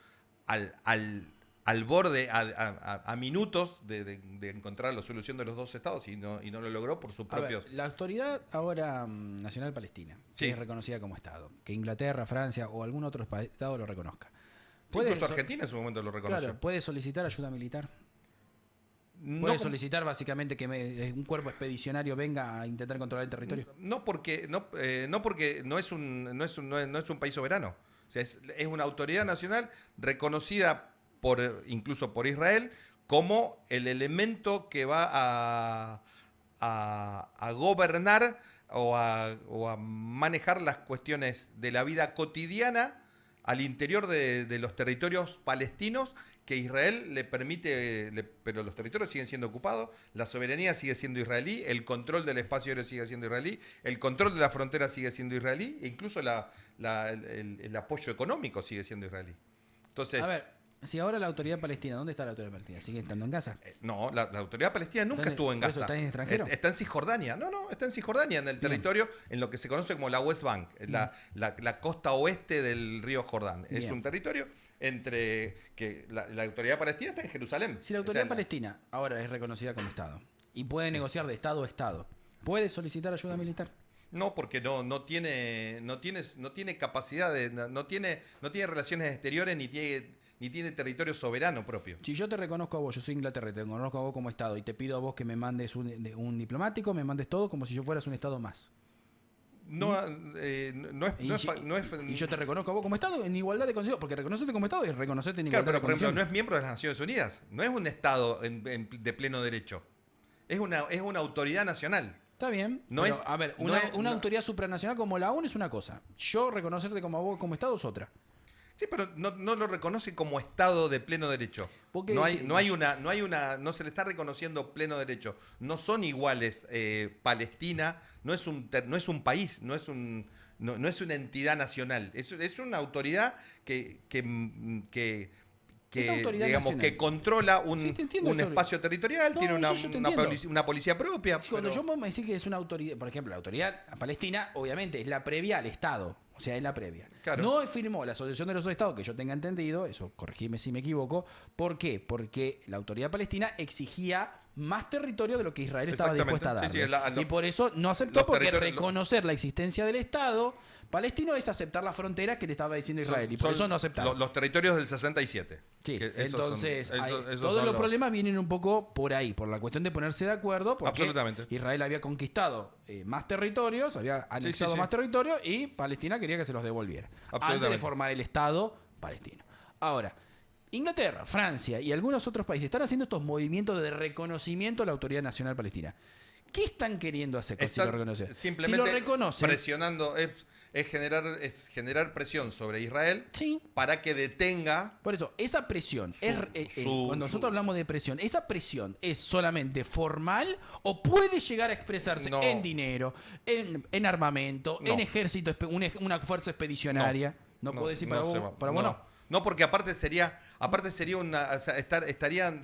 al borde, a minutos de encontrar la solución de los dos estados y no lo logró por sus propios...
La autoridad ahora nacional palestina,
sí,
que es reconocida como Estado, que Inglaterra, Francia o algún otro Estado lo reconozca.
Incluso Argentina en su momento lo reconoció.
Claro, ¿puede solicitar ayuda militar?
No,
¿Puede solicitar básicamente que un cuerpo expedicionario venga a intentar controlar el territorio?
No porque no es un país soberano. O sea, es una autoridad nacional reconocida incluso por Israel como el elemento que va a gobernar o a manejar las cuestiones de la vida cotidiana al interior de los territorios palestinos que Israel le permite, pero los territorios siguen siendo ocupados, la soberanía sigue siendo israelí, el control del espacio aéreo sigue siendo israelí, el control de la frontera sigue siendo israelí, e incluso el apoyo económico sigue siendo israelí. Entonces,
A ver, si ahora la autoridad palestina, ¿dónde está la autoridad palestina? ¿Sigue estando en Gaza?
no, la autoridad palestina nunca estuvo en
¿Por eso
Gaza.
está en extranjero?
Está en Cisjordania. No, está en Cisjordania, en el territorio, en lo que se conoce como la West Bank, la costa oeste del río Jordán. Es
Bien.
un territorio entre que la autoridad palestina está en Jerusalén.
Si la autoridad palestina ahora es reconocida como Estado y puede negociar de Estado a Estado, ¿puede solicitar ayuda militar?
No, porque no tiene capacidad no tiene relaciones exteriores ni tiene territorio soberano propio.
Si yo te reconozco a vos, yo soy Inglaterra, te reconozco a vos como Estado y te pido a vos que me mandes un diplomático, me mandes todo como si yo fueras un Estado más.
Y
Y yo te reconozco a vos como Estado en igualdad de condiciones, porque reconocerte como Estado es reconocerte en
claro,
igualdad
pero
de
por ejemplo, no
condiciones.
es miembro de las Naciones Unidas, no es un Estado de pleno derecho, es una autoridad nacional.
Está bien.
No
pero,
es-
a ver,
no es-
una
no-
autoridad supranacional como la ONU es una cosa. Yo reconocerte como a vos como Estado es otra.
Sí, pero no lo reconoce como Estado de pleno derecho.
Porque
No
si-
se le está reconociendo pleno derecho. No son iguales. Palestina no es un país, no es una entidad nacional. Es una autoridad que
Es autoridad
digamos
nacional.
que controla
Sí, te entiendo
un
eso.
espacio territorial,
No,
tiene
sí, yo te
una
entiendo.
una policía propia.
Si cuando
pero-
yo me decís que es una autoridad, por ejemplo, la autoridad palestina, obviamente, es la previa al Estado. O sea, es la previa.
Claro.
No firmó la Asociación de los Estados, que yo tenga entendido, eso corregime si me equivoco. ¿Por qué? Porque la autoridad palestina exigía más territorio de lo que Israel estaba
Exactamente.
dispuesta a darle.
Sí, sí,
y por eso no aceptó,
los
porque
territorios-
reconocer la existencia del Estado palestino es aceptar la frontera que le estaba diciendo Israel. Y por eso no aceptaron.
Los territorios del 67.
Sí,
Que esos son-
entonces
esos
todos
son
los problemas vienen un poco por ahí, por la cuestión de ponerse de acuerdo, porque
Absolutamente.
Israel había conquistado más territorios, había anexado
sí.
más territorios y Palestina quería que se los devolviera antes de
Absolutamente.
formar el Estado palestino. Ahora, Inglaterra, Francia y algunos otros países están haciendo estos movimientos de reconocimiento a la Autoridad Nacional Palestina. ¿Qué están queriendo hacer si lo
Están
reconocen?
simplemente
Si lo reconocen,
presionando, es generar presión sobre Israel
sí.
para que detenga.
Por eso, esa presión, cuando nosotros hablamos de presión, ¿esa presión es solamente formal o puede llegar a expresarse
No.
en dinero, en armamento,
No.
en ejército, una fuerza expedicionaria? No, puedo decir para
se
vos,
va.
para vos no.
No, porque aparte sería una, o sea, estarían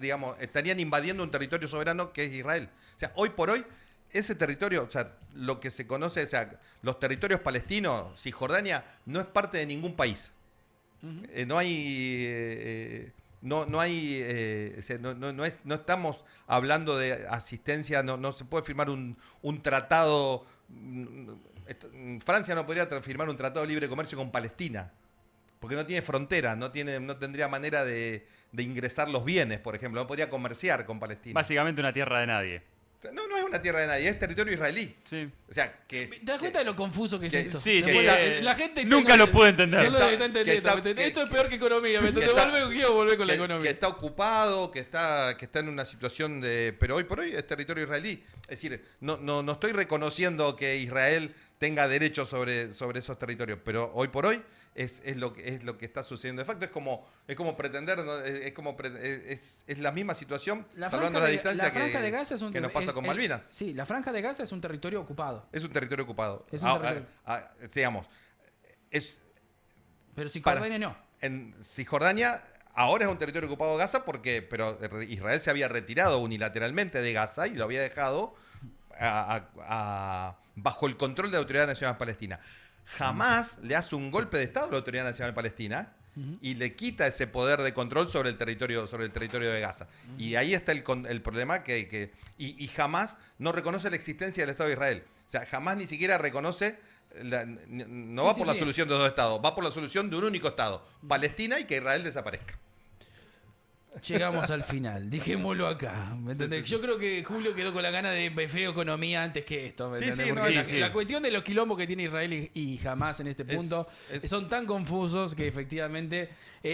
invadiendo un territorio soberano que es Israel. O sea, hoy por hoy ese territorio, o sea, lo que se conoce, o sea, los territorios palestinos, Cisjordania, no es parte de ningún país. No hay o sea, no estamos hablando de asistencia, no se puede firmar un tratado. Francia no podría firmar un tratado de libre comercio con Palestina, porque no tiene frontera, no tendría manera de ingresar los bienes, por ejemplo, no podría comerciar con Palestina.
Básicamente una tierra de nadie.
O sea, no es una tierra de nadie, es territorio israelí.
Sí.
O sea, que...
¿Te das cuenta de lo confuso que es
que-
esto?
sí,
¿Te
sí,
das cuenta?
eh,
La gente
nunca lo pude entender.
No lo está entendiendo.
Que está-
¿me entendés?
que-
Esto es peor que economía. ¿Me entendés?
está-
Quiero volver con la
que
economía.
está ocupado, que está en una situación de... Pero hoy por hoy es territorio israelí. Es decir, no estoy reconociendo que Israel tenga derechos sobre esos territorios, pero hoy por hoy es lo que está sucediendo. De facto, es como pretender, ¿no? Es la misma situación, salvando la distancia
Franja de Gaza es un
que nos pasa con Malvinas.
Sí, la Franja de Gaza es un territorio ocupado.
Es un territorio ocupado.
Es un territorio.
Digamos,
Pero Cisjordania no.
en Cisjordania ahora es un territorio ocupado Gaza pero Israel se había retirado unilateralmente de Gaza y lo había dejado bajo el control de la Autoridad Nacional Palestina. Jamás le hace un golpe de Estado a la Autoridad Nacional Palestina y le quita ese poder de control sobre el territorio de Gaza. Y ahí está el problema y jamás no reconoce la existencia del Estado de Israel. O sea, jamás ni siquiera reconoce, no va
Sí,
por
sí,
la
sí.
solución de dos estados, va por la solución de un único Estado, Palestina, y que Israel desaparezca.
Llegamos al final, dejémoslo acá. ¿Me entendés?
Sí, sí.
Yo creo que Julio quedó con la gana de preferir economía antes que esto. ¿me
Sí,
entendés?
sí,
Porque
no,
la,
sí.
la cuestión de los quilombos que tiene Israel y Hamas en este punto son tan confusos que efectivamente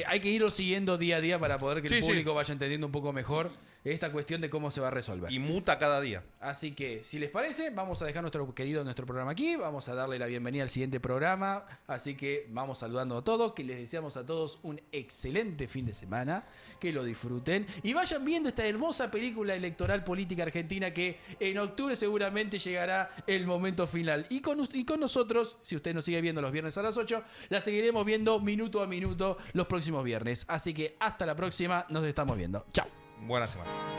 hay que irlo siguiendo día a día para poder que el
Sí, sí.
público vaya entendiendo un poco mejor esta cuestión de cómo se va a resolver.
Y muta cada día.
Así que, si les parece, vamos a dejar nuestro programa aquí. Vamos a darle la bienvenida al siguiente programa. Así que vamos saludando a todos. Que les deseamos a todos un excelente fin de semana. Que lo disfruten. Y vayan viendo esta hermosa película electoral política argentina que en octubre seguramente llegará el momento final. Y con nosotros, si usted nos sigue viendo los viernes a las 8, la seguiremos viendo minuto a minuto los próximos viernes. Así que hasta la próxima. Nos estamos viendo. Chao.
Buena semana.